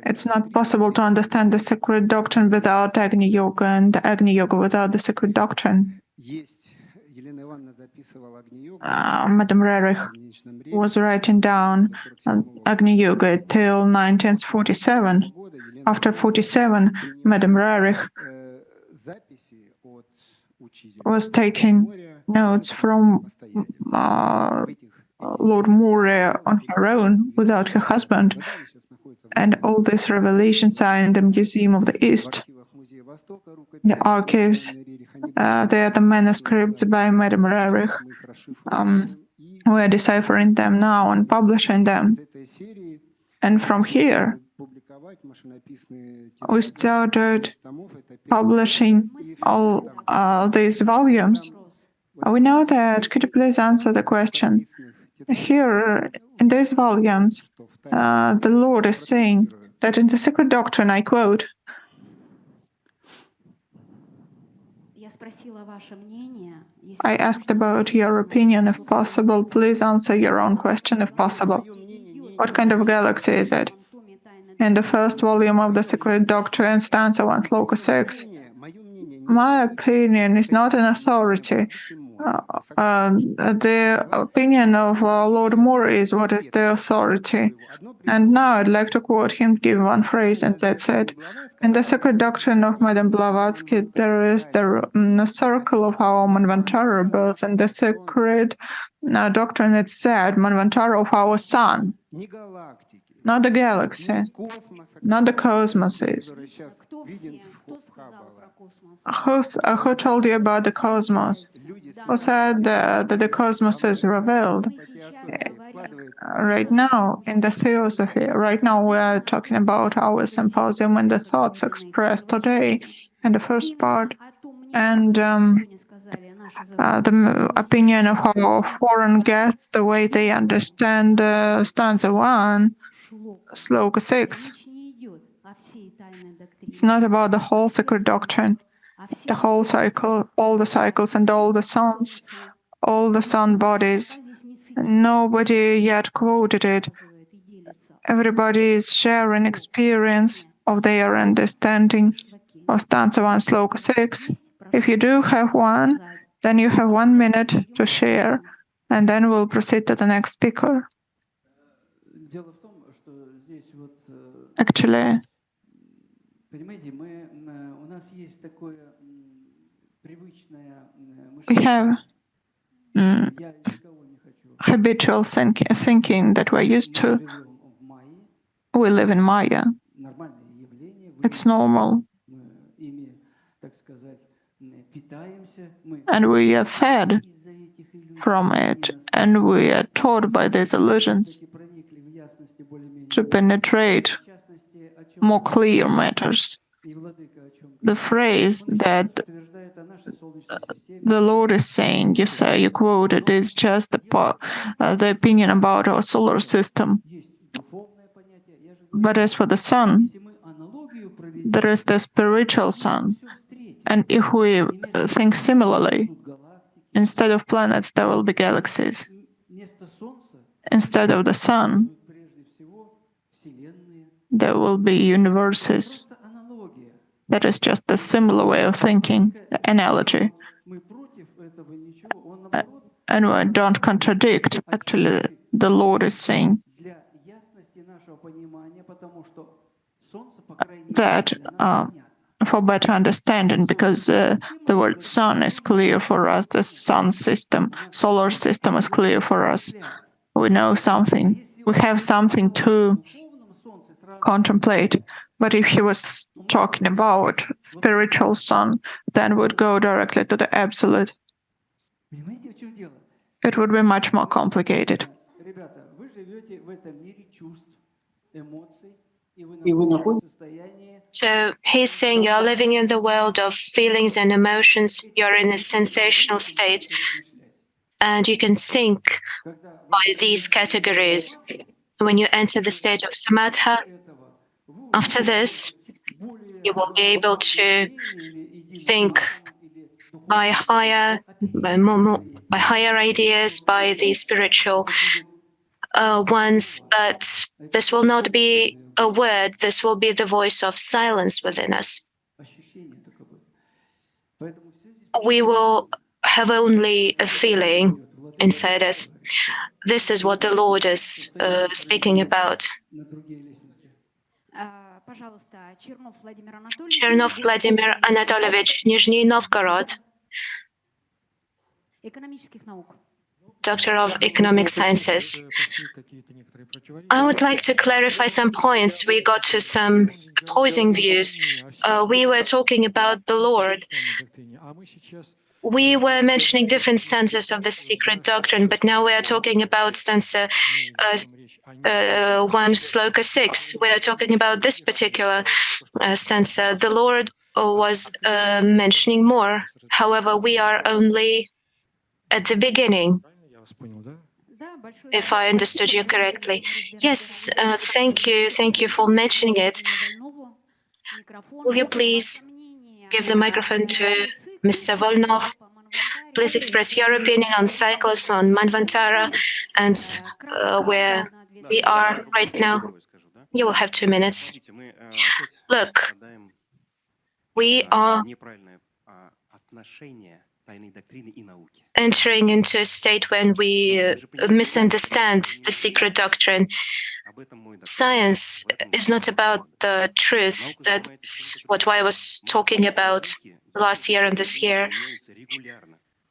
it's not possible to understand the sacred doctrine without Agni Yoga, and the Agni Yoga without the sacred doctrine. Madame Rerich was writing down Agni Yoga till 1947. After 47, Madame Rerich was taking notes from Lord Moray on her own, without her husband. And all these revelations are in the Museum of the East, the archives. They are the manuscripts by Madame Rerich. We are deciphering them now and publishing them. And from here, we started publishing all these volumes. We know that. Could you please answer the question? Here, in these volumes, the Lord is saying that in the sacred doctrine, I quote, I asked about your opinion, if possible. Please answer your own question, if possible. What kind of galaxy is it? In the first volume of the Sacred Doctrine, stanza 1, Slokha 6. My opinion is not an authority. The opinion of Lord Moore is what is the authority. And now I'd like to quote him, give one phrase, and that's it. In the Sacred Doctrine of Madame Blavatsky, there is the circle of our Manvantara birth, and the Sacred Doctrine, it said, Manvantara of our sun, not the galaxy, not the cosmoses. Who told you about the cosmos? Who said that the cosmos is revealed? right now in the Theosophy. Right now we are talking about our symposium and the thoughts expressed today in the first part, and the opinion of our foreign guests, the way they understand stanza 1, Slokha 6. It's not about the whole sacred doctrine, the whole cycle, all the cycles and all the suns, all the sun bodies. Nobody yet quoted it. Everybody is sharing experience of their understanding of stanza 1, Slokha 6. If you do have one, then you have 1 minute to share, and then we'll proceed to the next speaker. Actually, we have habitual thinking that we're used to. We live in Maya. It's normal. And we are fed from it, and we are taught by these illusions to penetrate more clear matters. The phrase that the Lord is saying, you quoted, is just the opinion about our solar system. But as for the sun, there is the spiritual sun. And if we think similarly, instead of planets, there will be galaxies. Instead of the sun, there will be universes. That is just a similar way of thinking, the analogy. And we don't contradict. Actually, the Lord is saying that for better understanding, because the word sun is clear for us, the sun system, solar system is clear for us. We know something. We have something to contemplate. But if he was talking about spiritual sun, then would go directly to the absolute. It would be much more complicated. So he's saying you're living in the world of feelings and emotions, you're in a sensational state, and you can think by these categories. When you enter the state of samatha, after this, you will be able to think by higher ideas, by the spiritual ones, but this will not be a word, this will be the voice of silence within us. We will have only a feeling inside us. This is what the Lord is speaking about. Chernov Vladimir Anatolovich, Nizhny Novgorod, Doctor of Economic Sciences. I would like to clarify some points. We got to some opposing views. We were talking about the Lord. We were mentioning different stanzas of the secret doctrine, but now we are talking about stanza 1, Slokha 6. We are talking about this particular stanza. The Lord was mentioning more. However, we are only at the beginning, if I understood you correctly. Yes, thank you. Thank you for mentioning it. Will you please give the microphone to Mr. Volnov? Please express your opinion on cycles, on Manvantara, and where we are right now. You will have 2 minutes. Look, we are entering into a state when we misunderstand the secret doctrine. Science is not about the truth. That's what I was talking about last year and this year.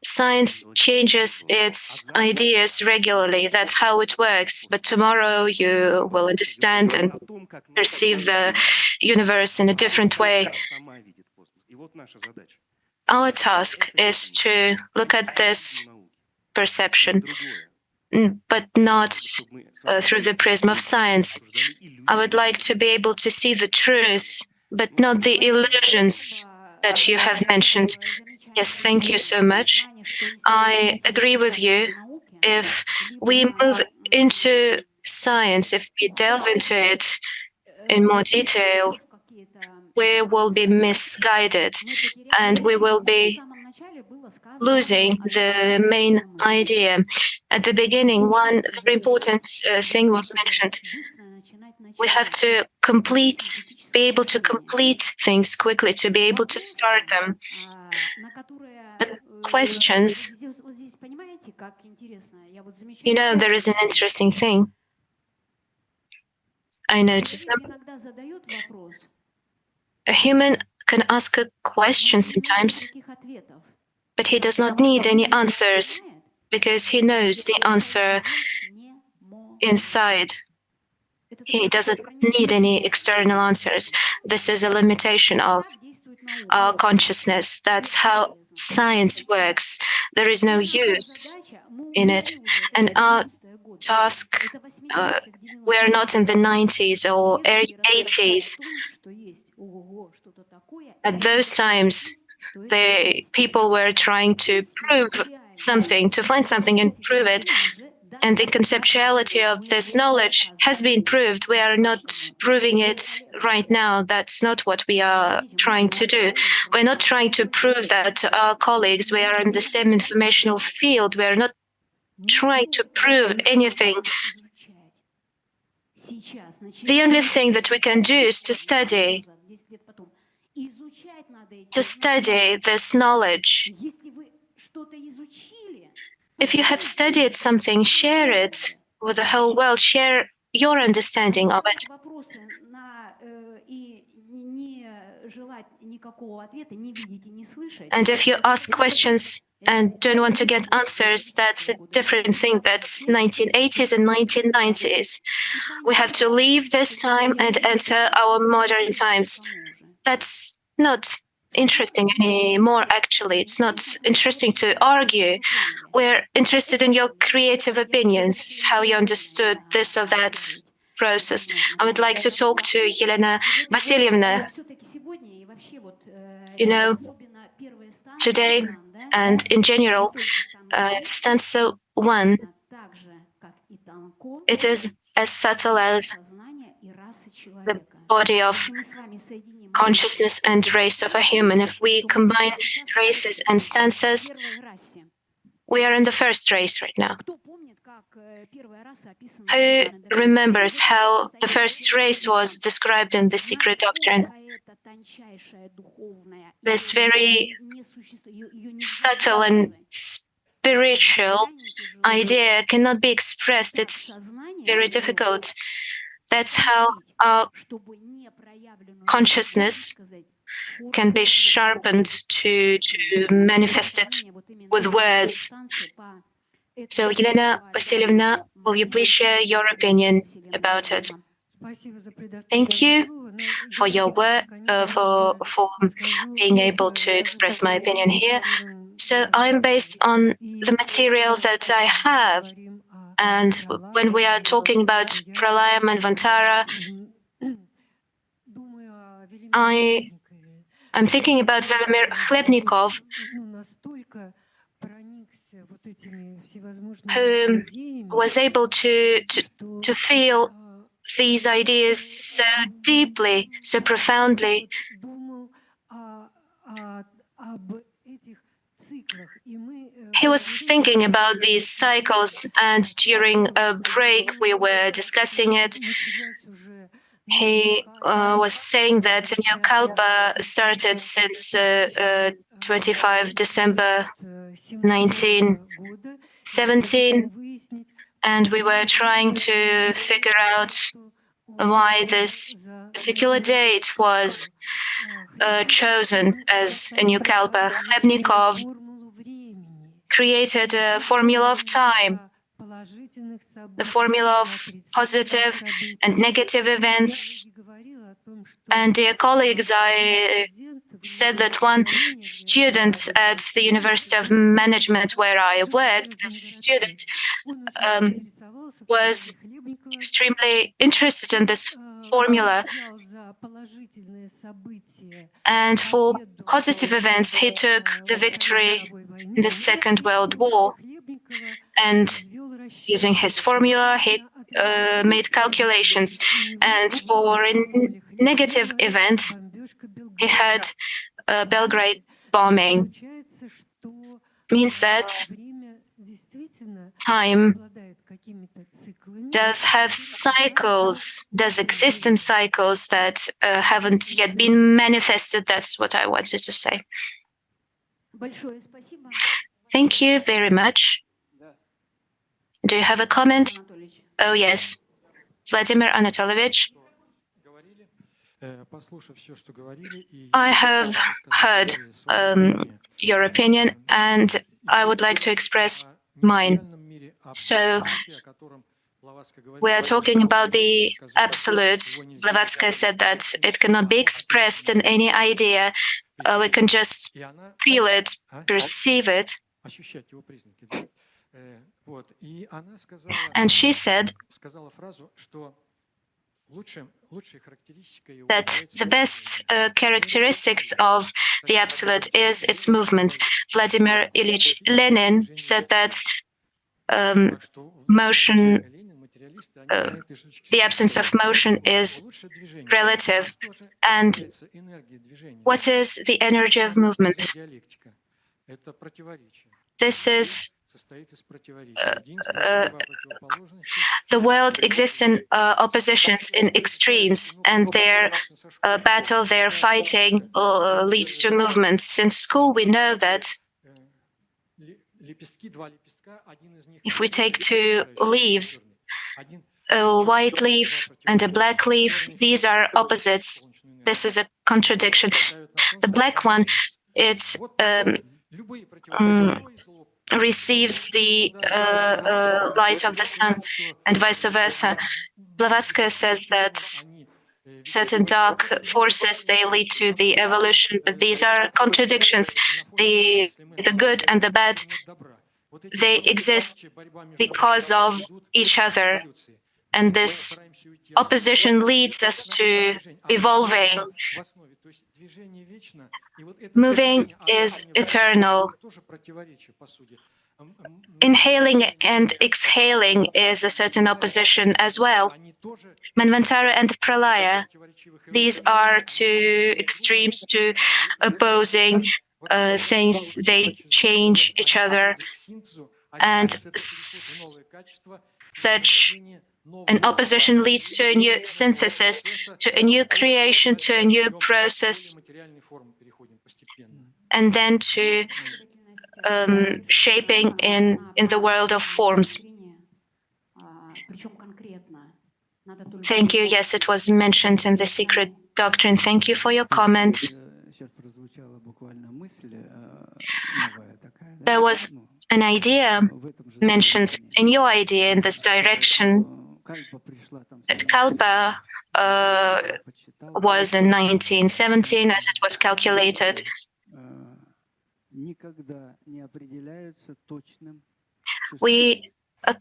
Science changes its ideas regularly. That's how it works. But tomorrow you will understand and perceive the universe in a different way. Our task is to look at this perception but not through the prism of science. I would like to be able to see the truth, but not the illusions that you have mentioned. Yes, thank you so much. I agree with you. If we move into science, if we delve into it in more detail, we will be misguided and we will be losing the main idea. At the beginning, one very important thing was mentioned. We have to be able to complete things quickly, to be able to start them. But questions, there is an interesting thing. I noticed that a human can ask a question sometimes, but he does not need any answers because he knows the answer inside. He doesn't need any external answers. This is a limitation of our consciousness. That's how science works. There is no use in it. And our task, we are not in the 90s or early 80s. At those times, the people were trying to prove something, to find something and prove it. And the conceptuality of this knowledge has been proved. We are not proving it right now. That's not what we are trying to do. We're not trying to prove that to our colleagues. We are in the same informational field. We are not trying to prove anything. The only thing that we can do is to study this knowledge. If you have studied something, share it with the whole world, share your understanding of it. And if you ask questions and don't want to get answers, that's a different thing. That's 1980s and 1990s. We have to leave this time and enter our modern times. That's not interesting anymore, actually. It's not interesting to argue. We're interested in your creative opinions, how you understood this or that process. I would like to talk to Helena Vasilyevna. Today and in general, Stanza 1, it is as subtle as the body of consciousness and race of a human. If we combine races and stanzas, we are in the first race right now. Who remembers how the first race was described in the secret doctrine? This very subtle and spiritual idea cannot be expressed. It's very difficult. That's how our consciousness can be sharpened to manifest it with words. So, Helena Vasilyevna, will you please share your opinion about it? Thank you for your work, for being able to express my opinion here. So I'm based on the material that I have. And when we are talking about Pralaya Manvantara, I'm thinking about Vladimir Khlebnikov, who was able to feel these ideas so deeply, so profoundly. He was thinking about these cycles, and during a break we were discussing it. He was saying that a new Kalpa started since 25 December 1917, and we were trying to figure out why this particular date was chosen as a new Kalpa. Khlebnikov created a formula of time, the formula of positive and negative events. And dear colleagues, I said that one student at the University of Management where I worked, this student was extremely interested in this formula. And for positive events, he took the victory in the Second World War. And using his formula, he made calculations. And for a negative event, he had Belgrade bombing. Means that time does have cycles, does exist in cycles that haven't yet been manifested. That's what I wanted to say. Thank you very much. Do you have a comment? Oh, yes. Vladimir Anatolovich. I have heard your opinion, and I would like to express mine. So, we are talking about the absolute. Blavatsky said that it cannot be expressed in any idea. We can just feel it, perceive it. And she said that the best characteristics of the absolute is its movement. Vladimir Ilyich Lenin said that motion, the absence of motion is relative. And what is the energy of movement? This is the world exists in oppositions, in extremes, and their battle, their fighting leads to movements. In school, we know that if we take two leaves, a white leaf and a black leaf, these are opposites. This is a contradiction. The black one, it receives the light of the sun, and vice versa. Blavatsky says that certain dark forces, they lead to the evolution, but these are contradictions. The good and the bad, they exist because of each other, and this opposition leads us to evolving. Moving is eternal. Inhaling and exhaling is a certain opposition as well. Manvantara and Pralaya, these are two extremes, two opposing things. They change each other, and such an opposition leads to a new synthesis, to a new creation, to a new process, and then to shaping in the world of forms. Thank you. Yes, it was mentioned in the secret doctrine. Thank you for your comment. There was an idea mentioned in your idea in this direction. That Kalpa was in 1917 as it was calculated. We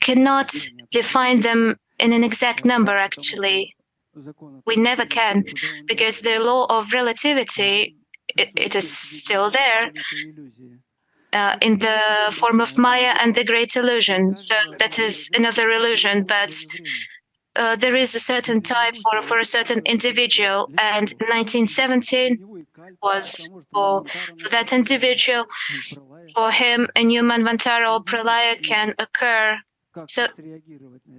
cannot define them in an exact number, actually. We never can, because the law of relativity, it is still there in the form of Maya and the Great Illusion. So that is another illusion, but there is a certain time for a certain individual, and 1917 was for that individual. For him, a new Manvantara or Pralaya can occur. So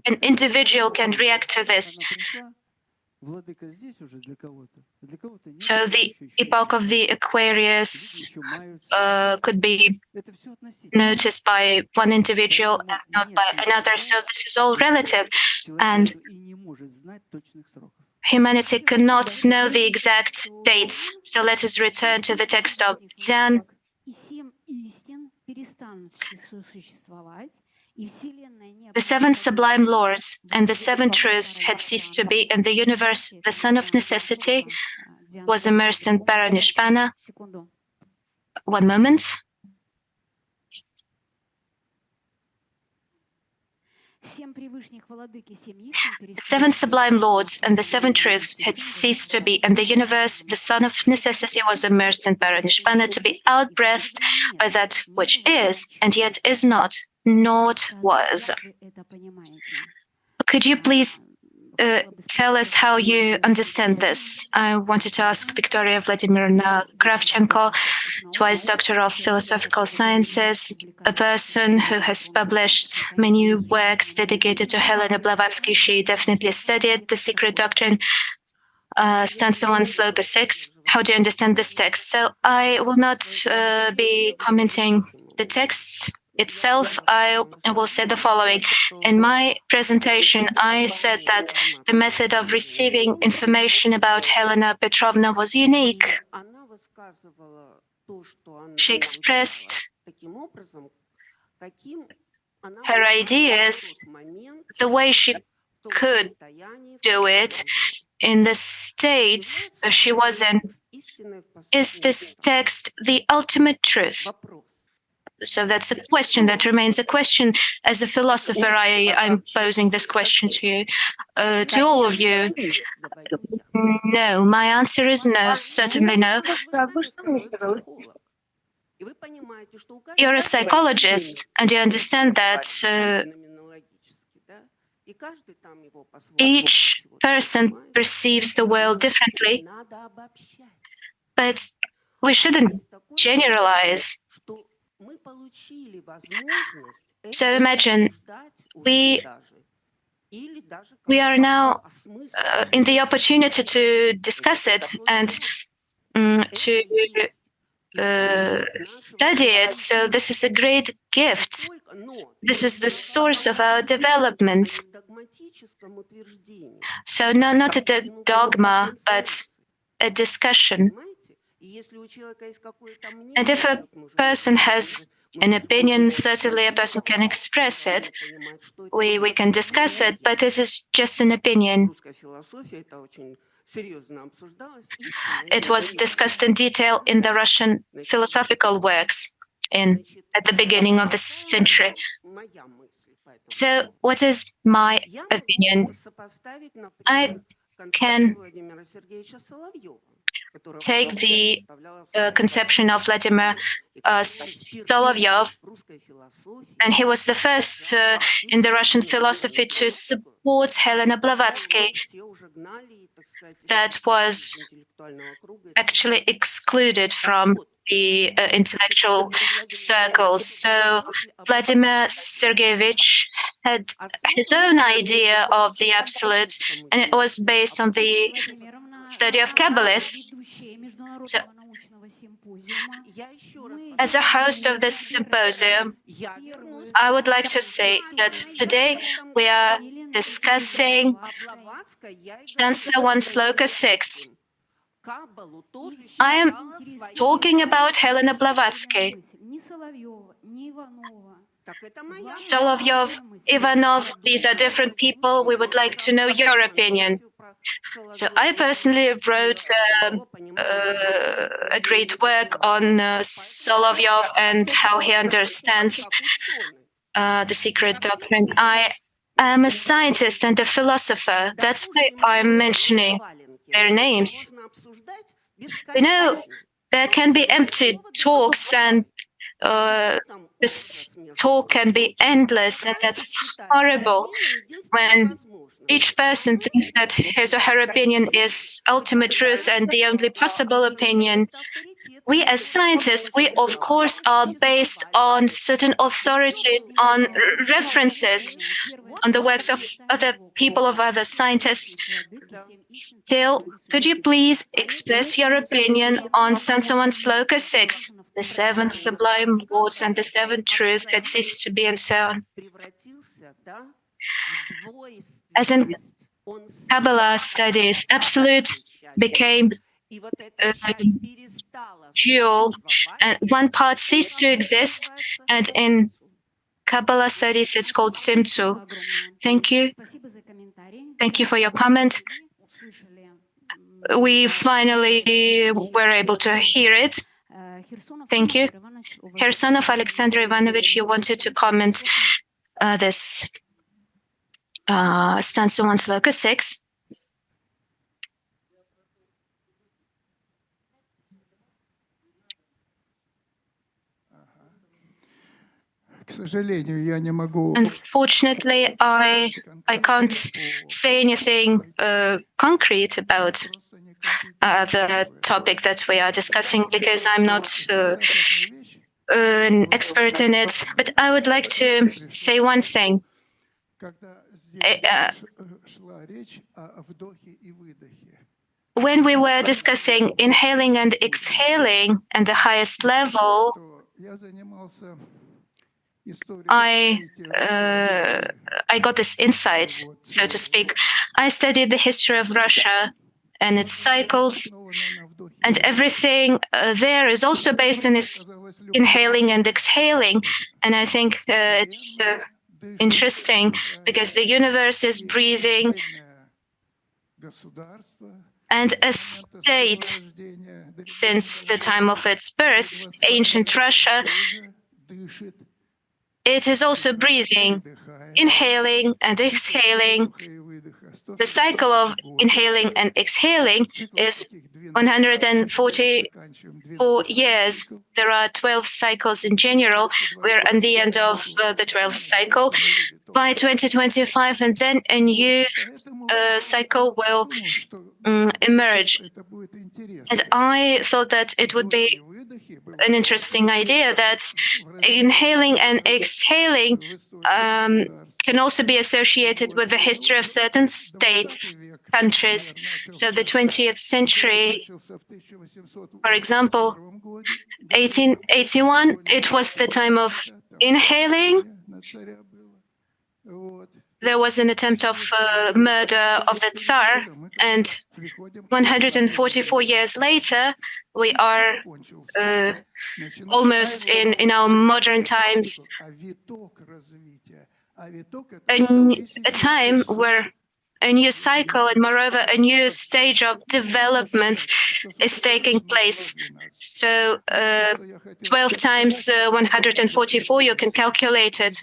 an individual can react to this. So the epoch of the Aquarius could be noticed by one individual and not by another. So this is all relative. And humanity cannot know the exact dates. So let us return to the text of Dzyan. The seven sublime lords and the seven truths had ceased to be, and the universe, the son of necessity, was immersed in Paranishpana. One moment. Seven sublime lords and the seven truths had ceased to be, and the universe, the son of necessity, was immersed in Paranishpana to be outbreathed by that which is, and yet is not, not was. Could you please tell us how you understand this? I wanted to ask Victoria Vladimirovna Kravchenko, twice Doctor of Philosophical Sciences, a person who has published many works dedicated to Helena Blavatsky. She definitely studied the secret doctrine, Stanza 1, Slokha 6. How do you understand this text? So I will not be commenting the text itself. I will say the following. In my presentation, I said that the method of receiving information about Helena Petrovna was unique. She expressed her ideas the way she could do it in the state she was in. Is this text the ultimate truth? So that's a question that remains a question. As a philosopher, I'm posing this question to you, to all of you. No, my answer is no, certainly no. You're a psychologist, and you understand that each person perceives the world differently, but we shouldn't generalize. So imagine we are now in the opportunity to discuss it and to study it. So this is a great gift. This is the source of our development. So not a dogma, but a discussion. And if a person has an opinion, certainly a person can express it. We can discuss it, but this is just an opinion. It was discussed in detail in the Russian philosophical works at the beginning of the century. So what is my opinion? I can take the conception of Vladimir Solovyov, and he was the first in the Russian philosophy to support Helena Blavatsky, that was actually excluded from the intellectual circles. So Vladimir Sergeyevich had his own idea of the absolute, and it was based on the study of Kabbalists. So, as a host of this symposium, I would like to say that today we are discussing Stanza 1, Slokha 6. I am talking about Helena Blavatsky. Solovyov, Ivanov, these are different people. We would like to know your opinion. So I personally wrote a great work on Solovyov and how he understands the secret doctrine. I am a scientist and a philosopher. That's why I'm mentioning their names. You know, there can be empty talks, and this talk can be endless, and that's horrible when each person thinks that his or her opinion is ultimate truth and the only possible opinion. We as scientists, we of course are based on certain authorities, on references, on the works of other people, of other scientists. Still, could you please express your opinion on Stanza 1, Slokha 6, the seven sublime words and the seven truths that cease to be, and so on? As in Kabbalah studies, absolute became dual, and one part ceased to exist, and in Kabbalah studies it's called Simtsu. Thank you. Thank you for your comment. we finally were able to hear it. Thank you. Hersonov Alexander Ivanovich, you wanted to comment this stanza 1, Slokha 6. Unfortunately, I can't say anything concrete about the topic that we are discussing because I'm not an expert in it. But I would like to say one thing. When we were discussing inhaling and exhaling and the highest level, I got this insight, so to speak. I studied the history of Russia and its cycles, and everything there is also based on its inhaling and exhaling. And I think it's interesting because the universe is breathing, and a state since the time of its birth, ancient Russia, it is also breathing, inhaling and exhaling. The cycle of inhaling and exhaling is 144 years. There are 12 cycles in general. We're at the end of the 12th cycle by 2025, and then a new cycle will emerge. And I thought that it would be an interesting idea that inhaling and exhaling can also be associated with the history of certain states, countries. So the 20th century, for example, 1881, it was the time of inhaling. There was an attempt of murder of the Tsar, and 144 years later, we are almost in our modern times, a time where a new cycle and moreover a new stage of development is taking place. So 12 times 144, you can calculate it.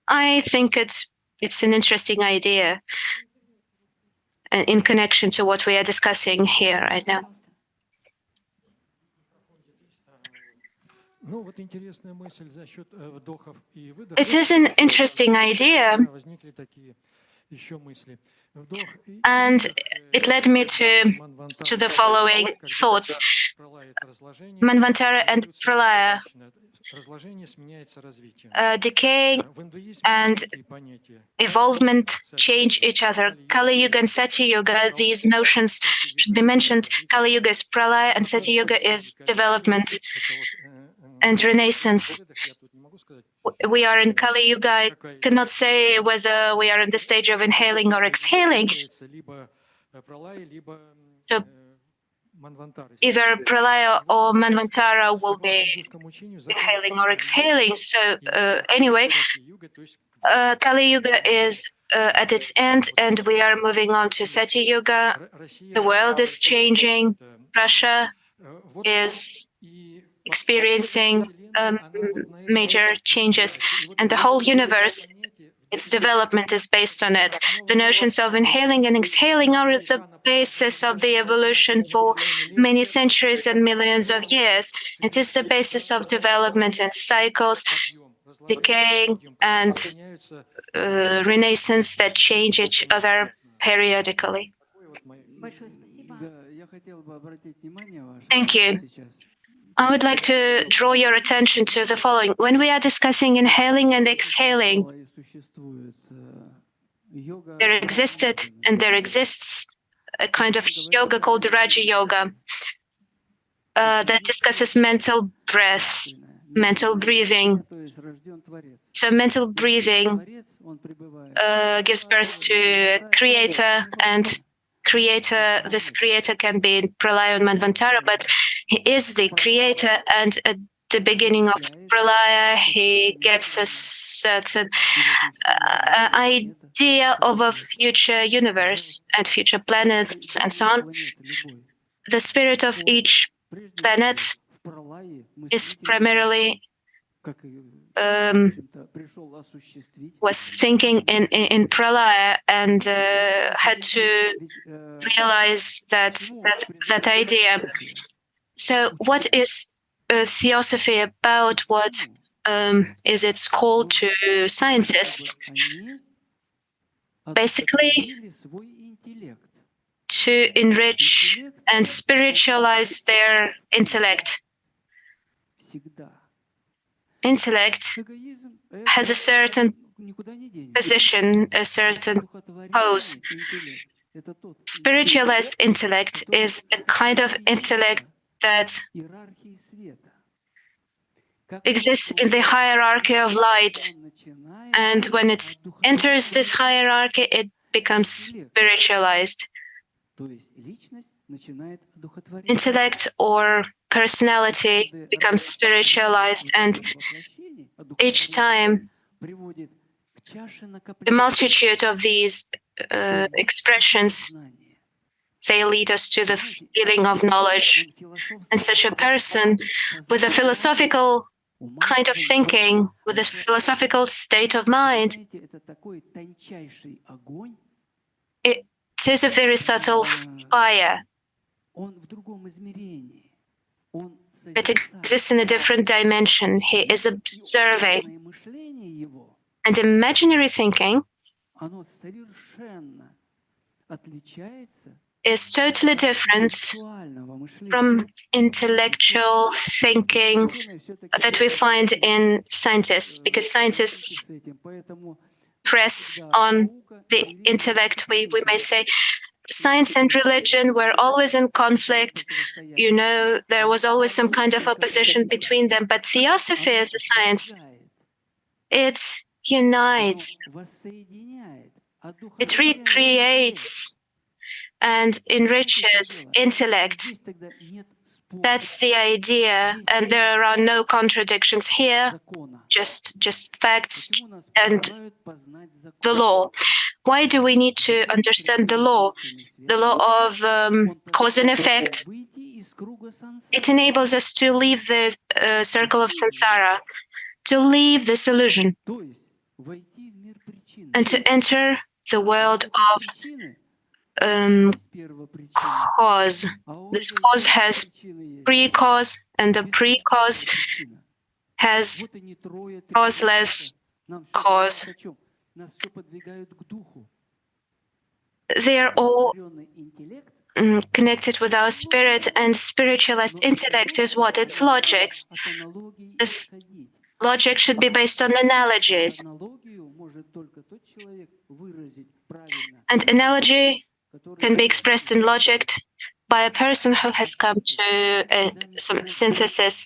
I think it's an interesting idea in connection to what we are discussing here right now. It is an interesting idea, and it led me to the following thoughts. Manvantara and Pralaya, decay and evolvement change each other. Kali Yuga and Sati Yuga, these notions should be mentioned. Kali Yuga is Pralaya and Sati Yuga is development and renaissance. We are in Kali Yuga. I cannot say whether we are in the stage of inhaling or exhaling. So either Pralaya or Manvantara will be inhaling or exhaling. So anyway, Kali Yuga is at its end, and we are moving on to Sati Yuga. The world is changing. Russia is experiencing major changes, and the whole universe, its development is based on it. The notions of inhaling and exhaling are the basis of the evolution for many centuries and millions of years. It is the basis of development and cycles, decaying and renaissance that change each other periodically. Thank you. I would like to draw your attention to the following. When we are discussing inhaling and exhaling, there existed and there exists a kind of yoga called Raja Yoga that discusses mental breath, mental breathing. So mental breathing gives birth to a creator, and this creator can be in Pralaya and Manvantara, but he is the creator, and at the beginning of Pralaya, he gets a certain idea of a future universe and future planets and so on. The spirit of each planet is primarily was thinking in pralaya and had to realize that idea. So what is theosophy about? What is its call to scientists? Basically, to enrich and spiritualize their intellect. Intellect has a certain position, a certain pose. Spiritualized intellect is a kind of intellect that exists in the hierarchy of light. And when it enters this hierarchy, it becomes spiritualized. Intellect or personality becomes spiritualized, and each time the multitude of these expressions, they lead us to the feeling of knowledge. And such a person with a philosophical kind of thinking, with a philosophical state of mind, it is a very subtle fire that exists in a different dimension. He is observing. And imaginary thinking is totally different from intellectual thinking that we find in scientists, because scientists press on the intellect, we may say. Science and religion were always in conflict. You know, there was always some kind of opposition between them. But theosophy as a science, it unites, it recreates and enriches intellect. That's the idea, and there are no contradictions here, just facts and the law. Why do we need to understand the law? The law of cause and effect. It enables us to leave the circle of samsara, to leave this illusion, and to enter the world of cause. This cause has pre-cause, and the pre-cause has causeless cause. They are all connected with our spirit, and spiritualized intellect is what? It's logic. This logic should be based on analogies. And analogy can be expressed in logic by a person who has come to some synthesis.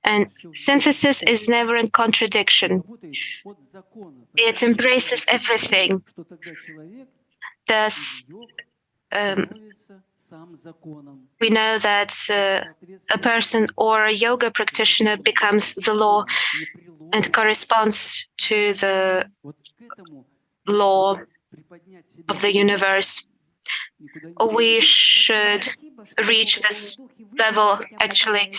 And synthesis is never in contradiction. It embraces everything. Thus, we know that a person or a yoga practitioner becomes the law and corresponds to the law of the universe. We should reach this level, actually.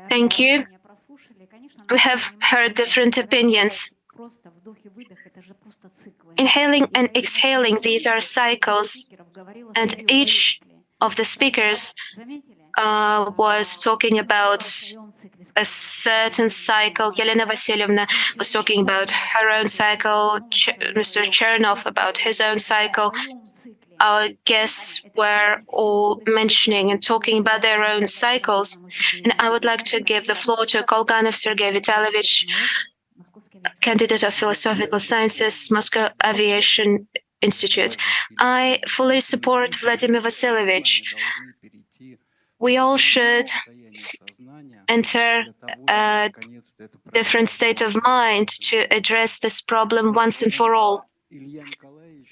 Thank you. We have heard different opinions. Inhaling and exhaling, these are cycles, and each of the speakers was talking about a certain cycle. Helena Vasilyevna was talking about her own cycle, Mr. Chernov about his own cycle. Our guests were all mentioning and talking about their own cycles. And I would like to give the floor to Kolganov Sergei Vitalyevich, candidate of Philosophical Sciences, Moscow Aviation Institute. I fully support Vladimir Vasilyevich. We all should enter a different state of mind to address this problem once and for all.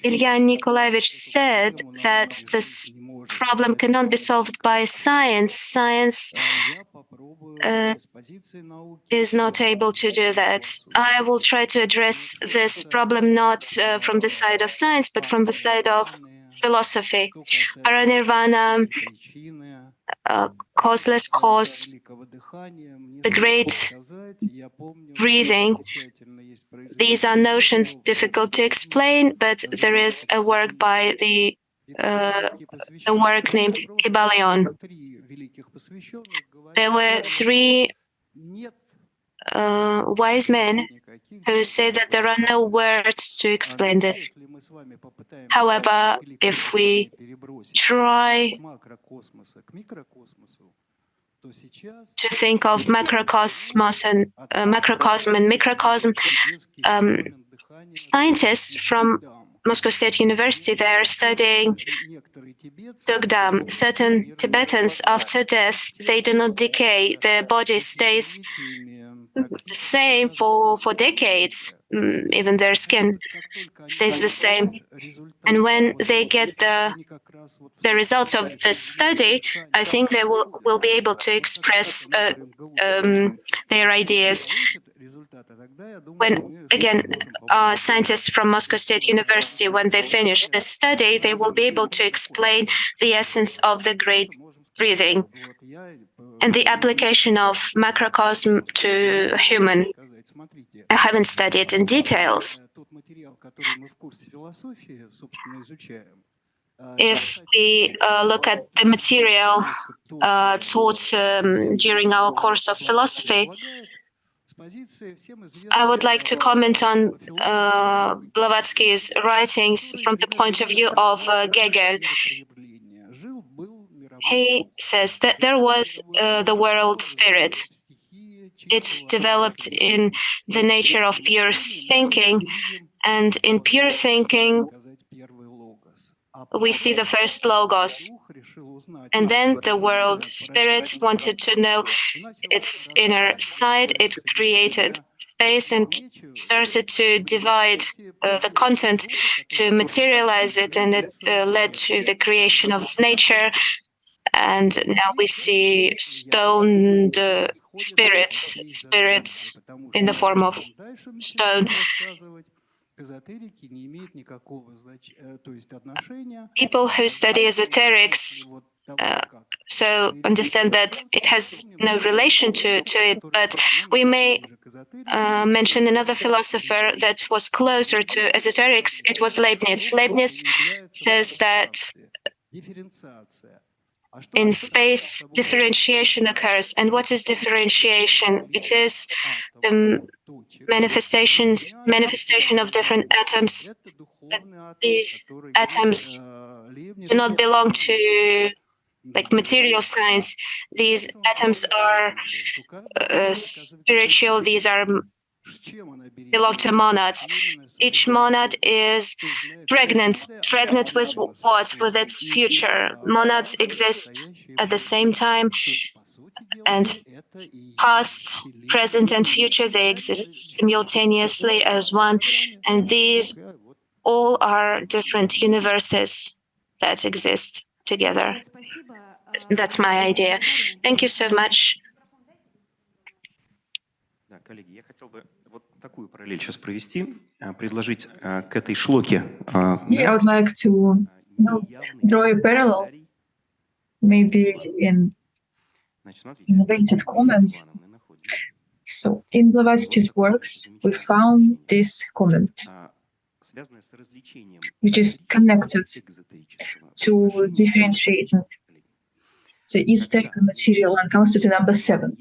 Ilya Nikolaevich said that this problem cannot be solved by science. Science is not able to do that. I will try to address this problem not from the side of science, but from the side of philosophy. Paranirvana, causeless cause, the great breathing. These are notions difficult to explain, but there is a work by a work named Kybalion. There were three wise men who say that there are no words to explain this. However, if we try to think of macrocosmos and macrocosm and microcosm, scientists from Moscow State University, they are studying Dugdam. Certain Tibetans, after death, they do not decay. Their body stays the same for decades. Even their skin stays the same. And when they get the results of this study, I think they will be able to express their ideas. When, again, scientists from Moscow State University, when they finish this study, they will be able to explain the essence of the great breathing and the application of macrocosm to human. I haven't studied in details. If we look at the material taught during our course of philosophy, I would like to comment on Blavatsky's writings from the point of view of Hegel. He says that there was the world spirit. It developed in the nature of pure thinking, and in pure thinking, we see the first logos. And then the world spirit wanted to know its inner side. It created space and started to divide the content, to materialize it, and it led to the creation of nature. And now we see stoned spirits in the form of stone. People who study esoterics so understand that it has no relation to it, but we may mention another philosopher that was closer to esoterics. It was Leibniz. Leibniz says that in space, differentiation occurs. And what is differentiation? It is the manifestation of different atoms. But these atoms do not belong to material science. These atoms are spiritual. These are belong to monads. Each monad is pregnant with what? With its future. Monads exist at the same time, and past, present, and future, they exist simultaneously as one. And these all are different universes that exist together. That's my idea. Thank you so much. Коллеги, я хотел бы вот такую параллель сейчас провести, предложить к этой шлоке. Yeah, I would like to draw a parallel, maybe in innovated comments. So, in Blavatsky's works, we found this comment, which is connected to differentiating the esoteric and material, and comes to the number 7.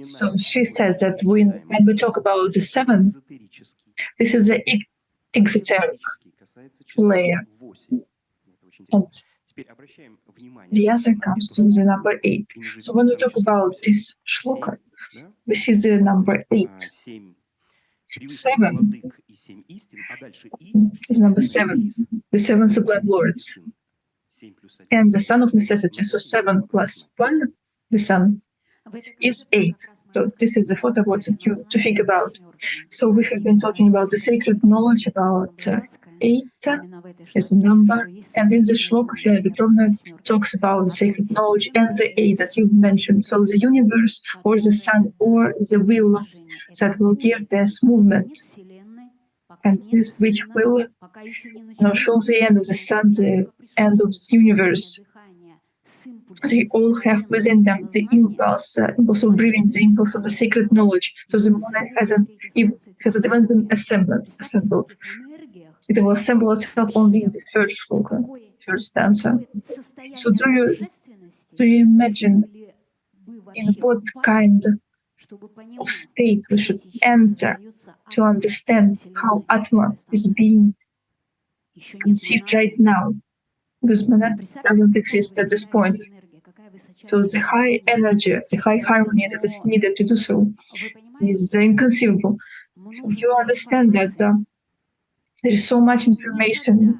So she says that when we talk about the 7, this is the exoteric layer, and the other comes to the number 8. So when we talk about this shloka, we see the number 8. 7 is number 7, the 7 sublime lords, and the son of necessity. So 7 plus 1, the son, is 8. So this is the thought I want you to think about. So we have been talking about the sacred knowledge, about 8 is a number, and in the Slokha, Helena Petrovna talks about the sacred knowledge and the 8 that you've mentioned. So the universe, or the sun, or the will that will give this movement, and this which will show the end of the sun, the end of the universe. They all have within them the impulse of breathing, the impulse of the sacred knowledge. So the monad hasn't even been assembled. It will assemble itself only in the third Slokha, first stanza. So do you imagine in what kind of state we should enter to understand how Atma is being conceived right now? Because monad doesn't exist at this point. So the high energy, the high harmony that is needed to do so is inconceivable. So you understand that there is so much information.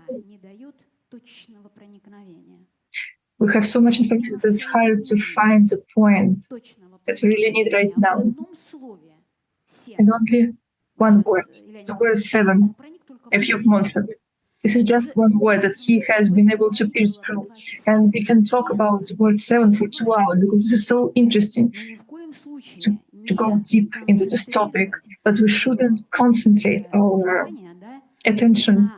We have so much information that it's hard to find the point that we really need right now. And only one word, the word 7, if you've mentioned. This is just one word that he has been able to pierce through. And we can talk about the word 7 for 2 hours because this is so interesting to go deep into this topic. But we shouldn't concentrate our attention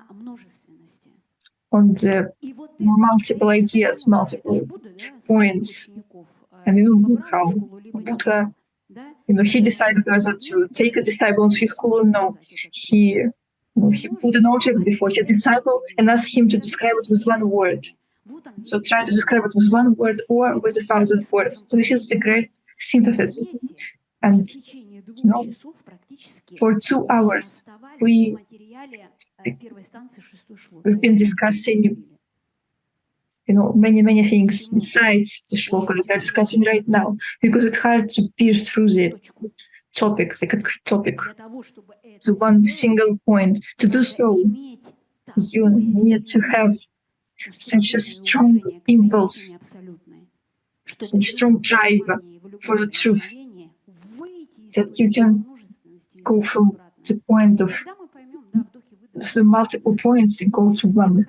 on the multiple ideas, multiple points. And how Buddha, he decided whether to take a disciple to his school or no. He put an object before his disciple and asked him to describe it with one word. So try to describe it with one word or with 1,000 words. So this is the great synthesis. And for 2 hours we've been discussing many things besides the Slokha that we're discussing right now, because it's hard to pierce through the topic, to one single point. To do so, you need to have such a strong impulse, such strong drive for the truth, that you can go from the point of the multiple points and go to one.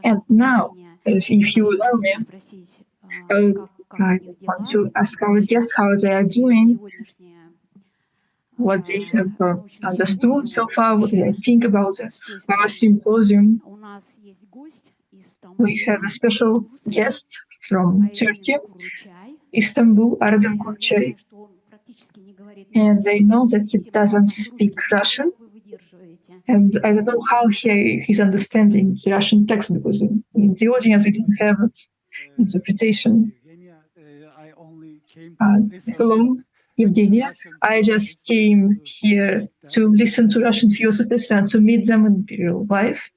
And now, if you allow me, I want to ask our guests how they are doing, what they have understood so far, what they think about our symposium. We have a special guest from Turkey, Istanbul, Ardem Kurchay. And I know that he doesn't speak Russian. And I don't know how he's understanding the Russian text, because in the audience I didn't have interpretation. Hello, Evgenia. I just came here to listen to Russian philosophists and to meet them in real life.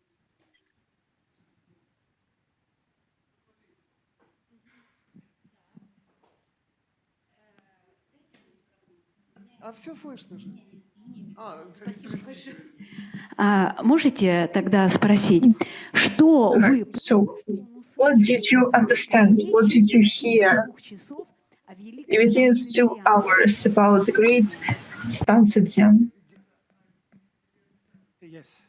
Можете тогда спросить, что вы... So, what did you understand? What did you hear within 2 hours about the great Stanza Dzyan? Yes.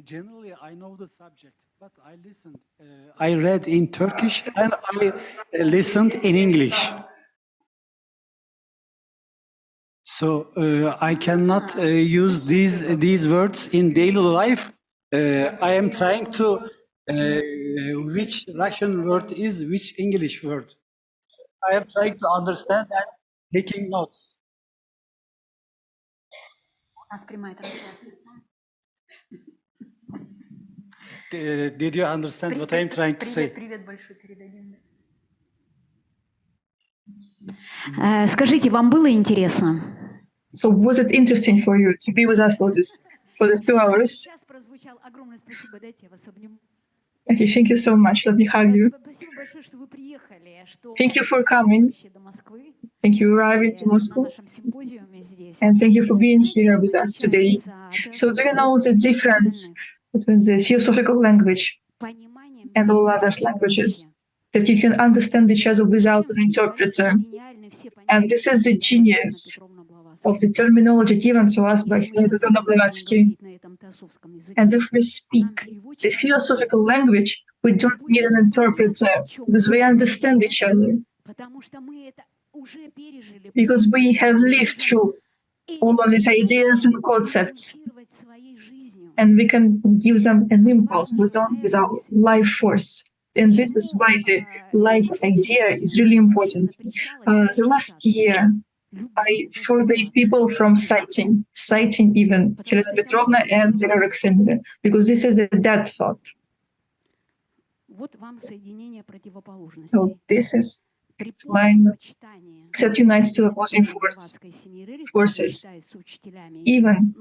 Generally, I know the subject, but I listened. I read in Turkish and I listened in English. So I cannot use these words in daily life. I am trying to which Russian word is which English word. I am trying to understand and taking notes. Did you understand what I am trying to say? Скажите, вам было интересно? So was it interesting for you to be with us for these 2 hours? Okay, thank you so much. Let me hug you. Thank you for coming. Thank you for arriving to Moscow. And thank you for being here with us today. So do you know the difference between the Theosophical language and all other languages? That you can understand each other without an interpreter. And this is the genius of the terminology given to us by Helena Blavatsky. And if we speak the philosophical language, we don't need an interpreter because we understand each other. Because we have lived through all of these ideas and concepts, and we can give them an impulse with our life force. And this is why the life idea is really important. The last year, I forbade people from citing even Helena Petrovna and the Rarick family, because this is a dead thought. So this is line that unites two opposing forces. Even,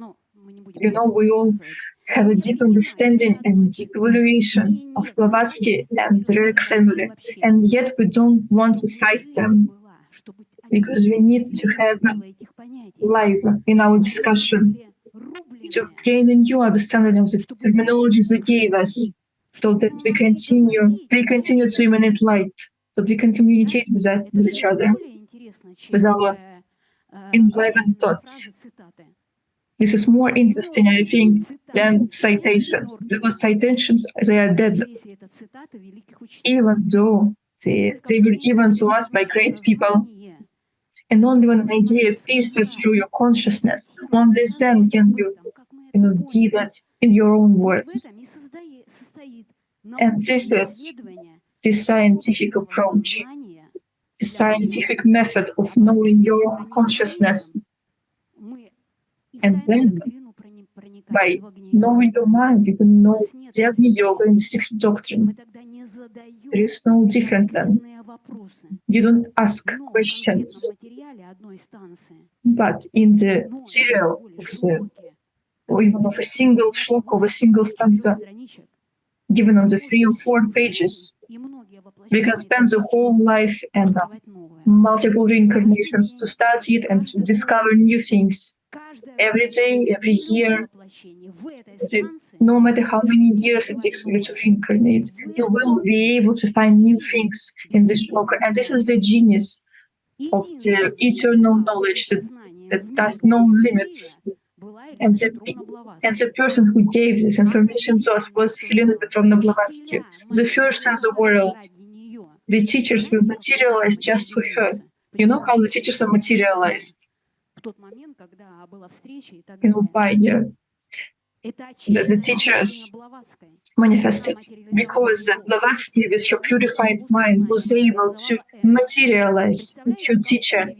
we all have a deep understanding and deep evaluation of Blavatsky and the Rarick family, and yet we don't want to cite them because we need to have live in our discussion to gain a new understanding of the terminologies they gave us, so that they continue to emanate light, so we can communicate with each other, with our enlivened thoughts. This is more interesting, I think, than citations, because citations, they are dead. Even though they were given to us by great people, and only when an idea pierces through your consciousness, only then can you give it in your own words. And this is the scientific approach, the scientific method of knowing your own consciousness. And then, by knowing your mind, you can know the Agni Yoga and the secret doctrine. There is no difference then. You don't ask questions. But in the material or even of a single Slokha, of a single stanza, given on the 3 or 4 pages, we can spend the whole life and multiple reincarnations to study it and to discover new things. Every day, every year, no matter how many years it takes for you to reincarnate, you will be able to find new things in this Slokha. And this is the genius of the eternal knowledge that has no limits. And the person who gave this information to us was Helena Petrovna Blavatsky, the first in the world. The teachers were materialized just for her. You know how the teachers are materialized? By the teachers manifested, because Blavatsky, with her purified mind, was able to materialize her teacher.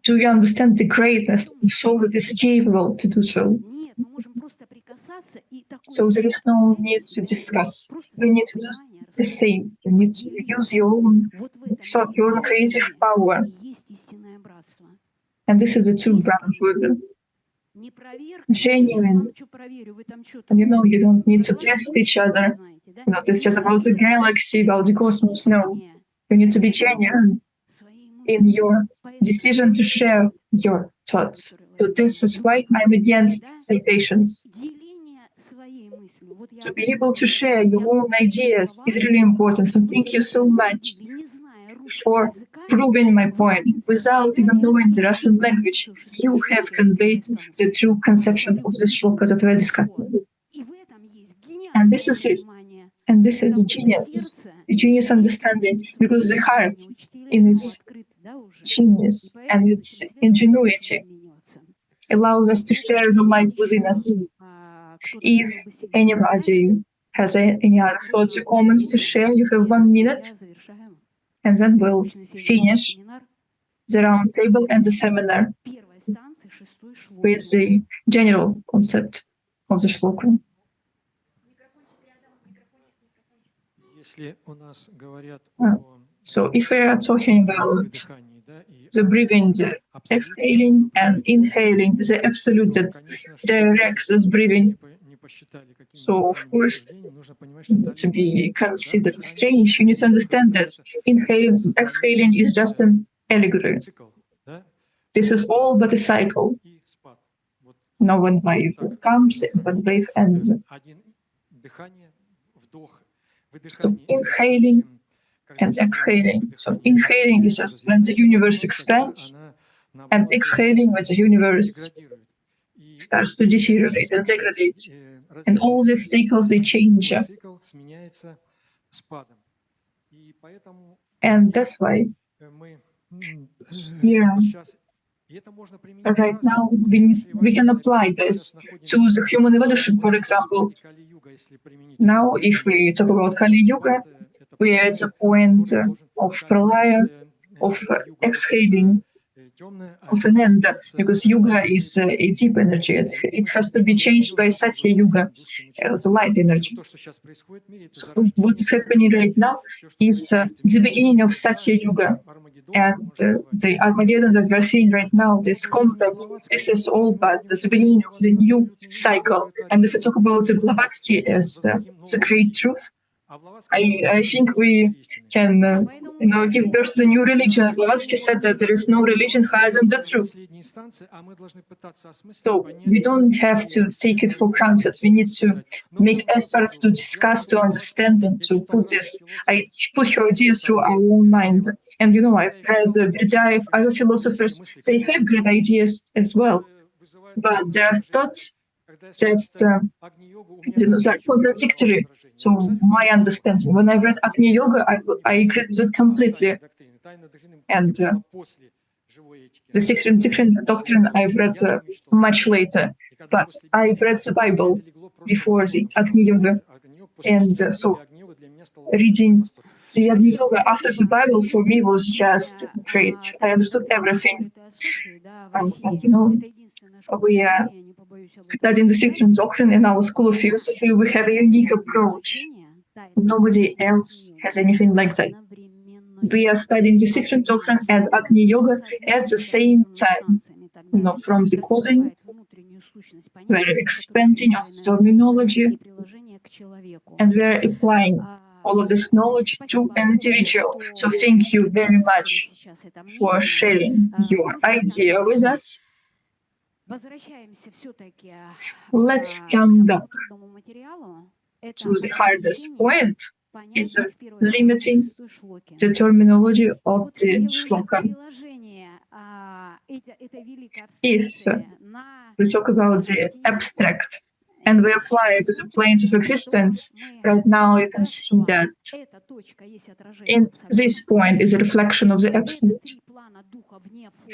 Do you understand the greatness of the soul that is capable to do so? So there is no need to discuss. We need to do the same. You need to use your own thought, your own creative power. And this is the true brotherhood. Genuine. And you don't need to test each other. It's just about the galaxy, about the cosmos. No. You need to be genuine in your decision to share your thoughts. So this is why I'm against citations. To be able to share your own ideas is really important. So thank you so much for proving my point. Without even knowing the Russian language, you have conveyed the true conception of the Slokha that we're discussing. And this is it. And this is a genius understanding, because the heart, in its genius and its ingenuity, allows us to share the light within us. If anybody has any other thoughts or comments to share, you have 1 minute, and then we'll finish the round table and the seminar with the general concept of the Slokha. So if we are talking about the breathing, exhaling and inhaling, the absolute that directs this breathing, so of course, to be considered strange, you need to understand that inhaling, exhaling is just an allegory. This is all but a cycle. Now when breath comes, when breath ends. So inhaling and exhaling. So inhaling is just when the universe expands, and exhaling when the universe starts to deteriorate and degrade. And all these cycles, they change. And that's why here, right now, we can apply this to the human evolution, for example. Now, if we talk about Kali Yuga, we are at the point of pralaya, of exhaling, of an end, because Yuga is a deep energy. It has to be changed by Satya Yuga, the light energy. So what is happening right now is the beginning of Satya Yuga. And the Armageddon that we're seeing right now, this combat, this is all but the beginning of the new cycle. And if we talk about the Blavatsky as the great truth, I think we can give birth to a new religion. Blavatsky said that there is no religion higher than the truth. So we don't have to take it for granted. We need to make efforts to discuss, to understand, and to put her ideas through our own mind. And I've read Berdyaev, other philosophers, they have great ideas as well. But there are thoughts that are contradictory to my understanding. When I read Agni Yoga, I agreed with it completely. And the Secret Doctrine I've read much later. But I've read the Bible before the Agni Yoga. And so reading the Agni Yoga after the Bible for me was just great. I understood everything. And we are studying the Secret Doctrine in our School of Philosophy. We have a unique approach. Nobody else has anything like that. We are studying the Secret Doctrine and Agni Yoga at the same time. From the calling, we're expanding our terminology, and we're applying all of this knowledge to an individual. So thank you very much for sharing your idea with us. Let's come back to the hardest point, is limiting the terminology of the Slokha. If we talk about the abstract and we apply it to the planes of existence, right now you can see that in this point is a reflection of the absolute.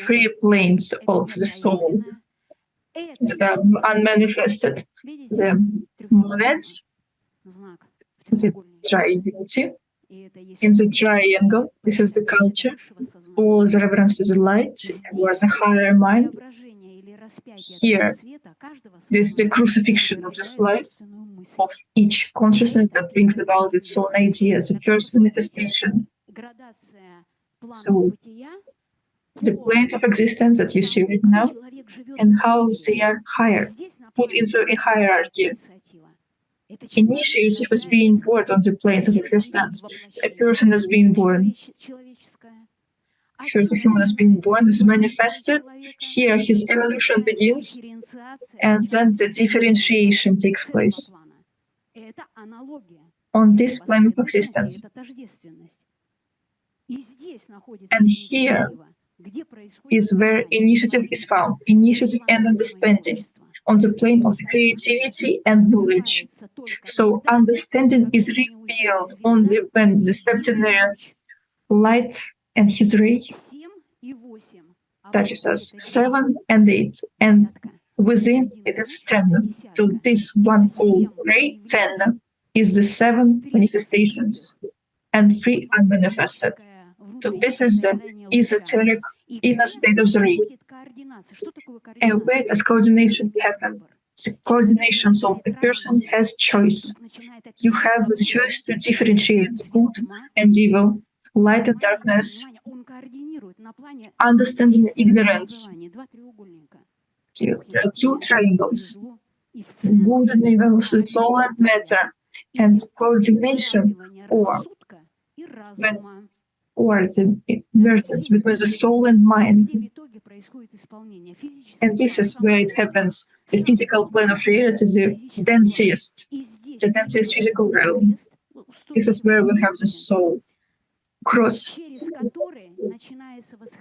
3 planes of the soul that are unmanifested. The monads, the triunity, in the triangle, this is the culture, or the reference to the light, or the higher mind. Here, this is the crucifixion of this light, of each consciousness that brings about its own idea, the first manifestation. So, the planes of existence that you see right now, and how they are higher, put into a hierarchy. Initiative is being born on the planes of existence. A person is being born. First, a human is being born, is manifested. Here, his evolution begins, and then the differentiation takes place on this plane of existence. And here is where initiative is found, initiative and understanding, on the plane of creativity and knowledge. So understanding is revealed only when the septenary light and his ray touches us, 7 and 8, and within it is 10. So this one whole ray, 10, is the 7 manifestations and 3 unmanifested. So this is the esoteric inner state of the ray. And where does coordination happen? The coordination, so a person has choice. You have the choice to differentiate good and evil, light and darkness, understanding and ignorance. There are 2 triangles, good and evil, soul and matter, and coordination, or the emergence between the soul and mind. And this is where it happens. The physical plane of reality is the densest physical realm. This is where we have the soul cross,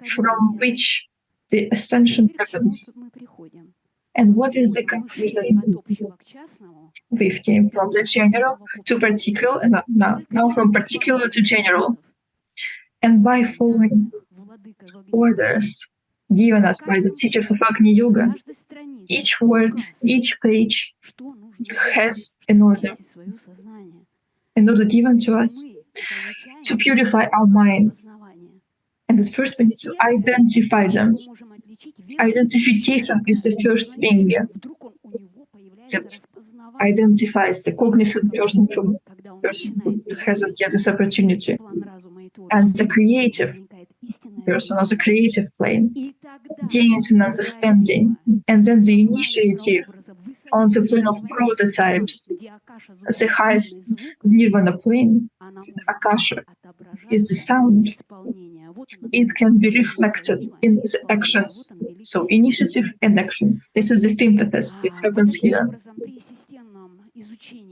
from which the ascension happens. And what is the conclusion? We came from the general to particular, now from particular to general. And by following orders given us by the teachers of Agni Yoga, each word, each page has an order given to us to purify our minds. And at first we need to identify them. Identification is the first thing that identifies the cognizant person from the person who hasn't yet this opportunity. And the creative person or the creative plane gains an understanding. And then the initiative on the plane of prototypes, the highest nirvana plane, Akasha, is the sound. It can be reflected in the actions. So initiative and action. This is the sympathesis that happens here.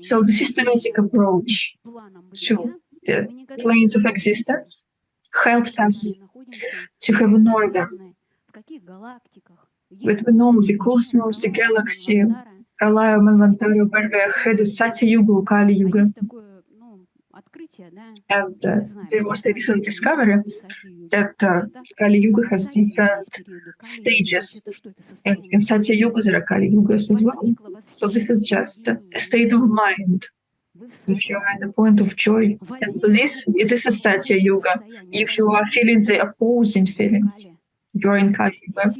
So the systematic approach to the planes of existence helps us to have an order. But we know the cosmos, the galaxy, Pralaya, Manvantara, where we had the Satya Yuga, Kali Yuga. And there was a recent discovery that Kali Yuga has different stages. And in Satya Yuga, there are Kali Yugas as well. So this is just a state of mind. If you are at the point of joy and bliss, this is Satya Yuga. If you are feeling the opposing feelings, you are in Kali Yuga.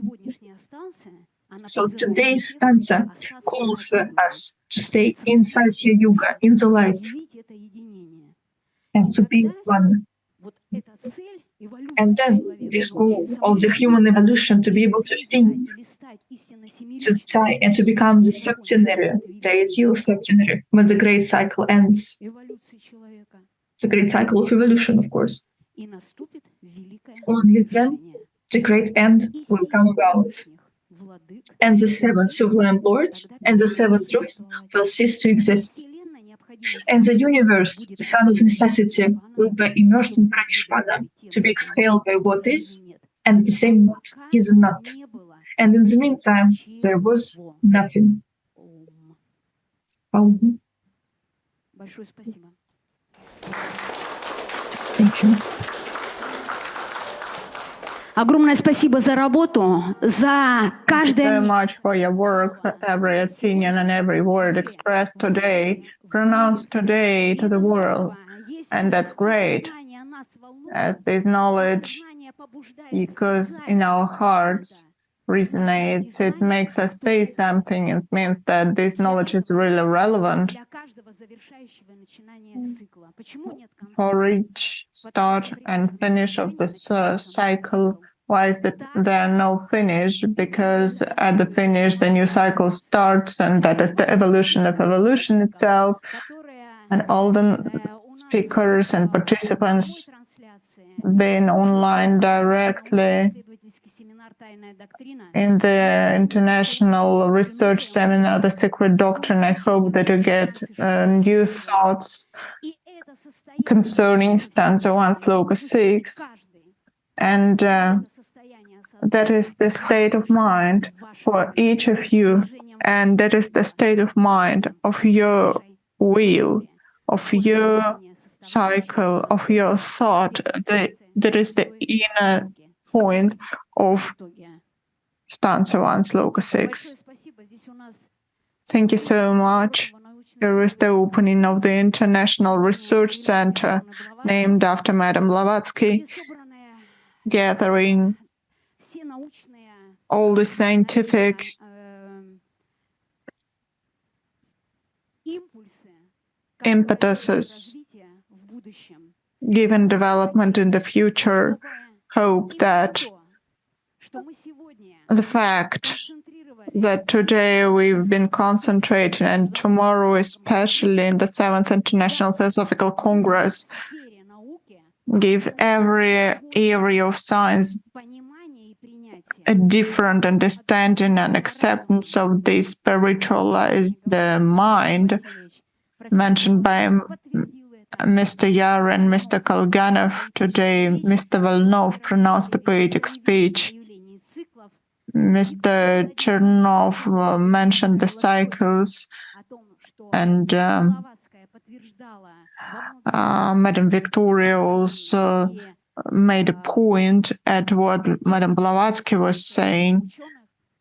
So today's stanza calls for us to stay in Satya Yuga, in the light, and to be one. And then this goal of the human evolution to be able to think, to tie, and to become the septenary, the ideal septenary, when the great cycle ends. The great cycle of evolution, of course. Only then the great end will come about. And the seven sublime lords and the seven truths will cease to exist. And the universe, the sun of necessity, will be immersed in Pranishpada, to be exhaled by what is, and the same what is not. And in the meantime, there was nothing. Thank you. Огромное спасибо за работу, за каждое... So much for your work, for every opinion and every word expressed today, pronounced today to the world. And that's great, as this knowledge, because in our hearts resonates, it makes us say something. It means that this knowledge is really relevant for each start and finish of the cycle. Why is that there are no finish? Because at the finish, the new cycle starts, and that is the evolution of evolution itself. And all the speakers and participants being online directly in the international research seminar, The Secret Doctrine. I hope that you get new thoughts concerning Stanza 1, Slokha 6. And that is the state of mind for each of you. And that is the state of mind of your will, of your cycle, of your thought. That is the inner point of Stanza 1, Slokha 6. Thank you so much. Here is the opening of the International Research Center, named after Madame Blavatsky, gathering all the scientific impetuses given development in the future. Hope that the fact that today we've been concentrating, and tomorrow especially in the 7th International Theosophical Congress, give every area of science a different understanding and acceptance of the spiritualized mind mentioned by Mr. Yar and Mr. Kolganov. Today, Mr. Volnov pronounced a poetic speech Mr. Chernov mentioned the cycles, and Madame Victoria also made a point at what Madame Blavatsky was saying.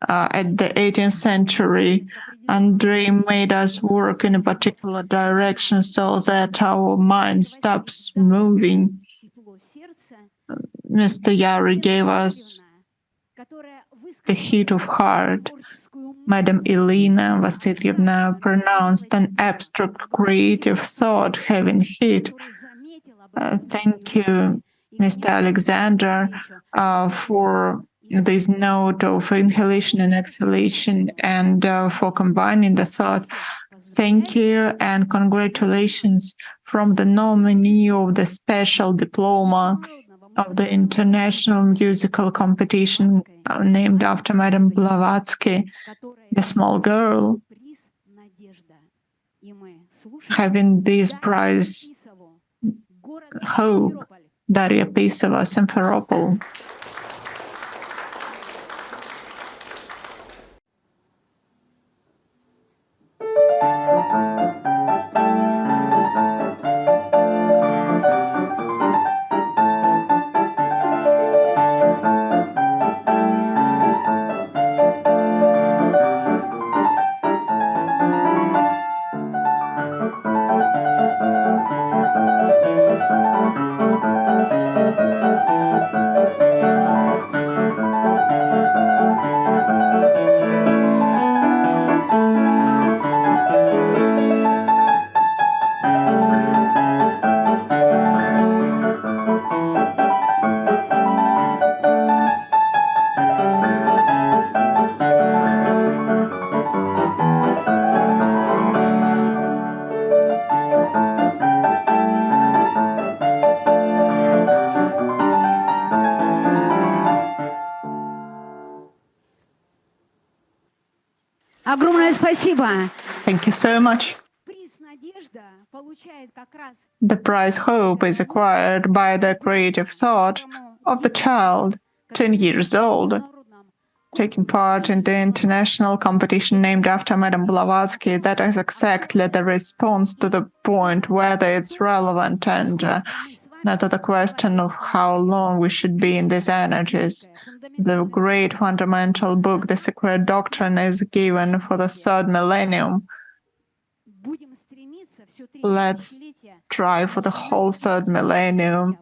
At the 18th century, Andrei made us work in a particular direction so that our mind stops moving. Mr. Yari gave us the heat of heart. Madame Helena Vasilyevna pronounced an abstract creative thought having heat. Thank you, Mr. Alexander, for this note of inhalation and exhalation and for combining the thought. Thank you and congratulations from the nominee of the special diploma of the international musical competition named after Madame Blavatsky, the small girl having this prize, Hope, Daria Pisova, Simferopol. Огромное спасибо. Thank you so much. The prize Hope is acquired by the creative thought of the child, 10 years old, taking part in the international competition named after Madame Blavatsky. That is exactly the response to the point whether it's relevant and not to the question of how long we should be in these energies. The great fundamental book, The Secret Doctrine, is given for the third millennium. Let's try for the whole third millennium,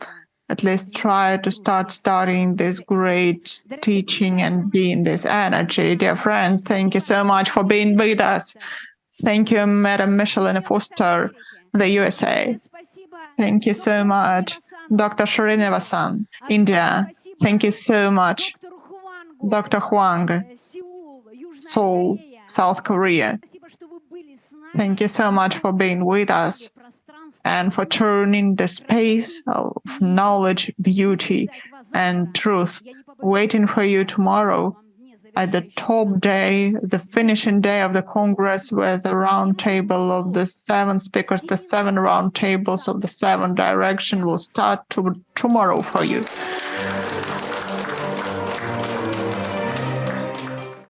at least try to start studying this great teaching and be in this energy. Dear friends, thank you so much for being with us. Thank you, Madam Micheline Foster, the USA. Thank you so much. Dr. Srinivas, India. Thank you so much. Dr. Huang, Seoul, South Korea. Thank you so much for being with us and for turning the space of knowledge, beauty, and truth waiting for you tomorrow at the top day, the finishing day of the Congress, where the round table of the 7 speakers, the 7 round tables of the 7 direction will start tomorrow for you.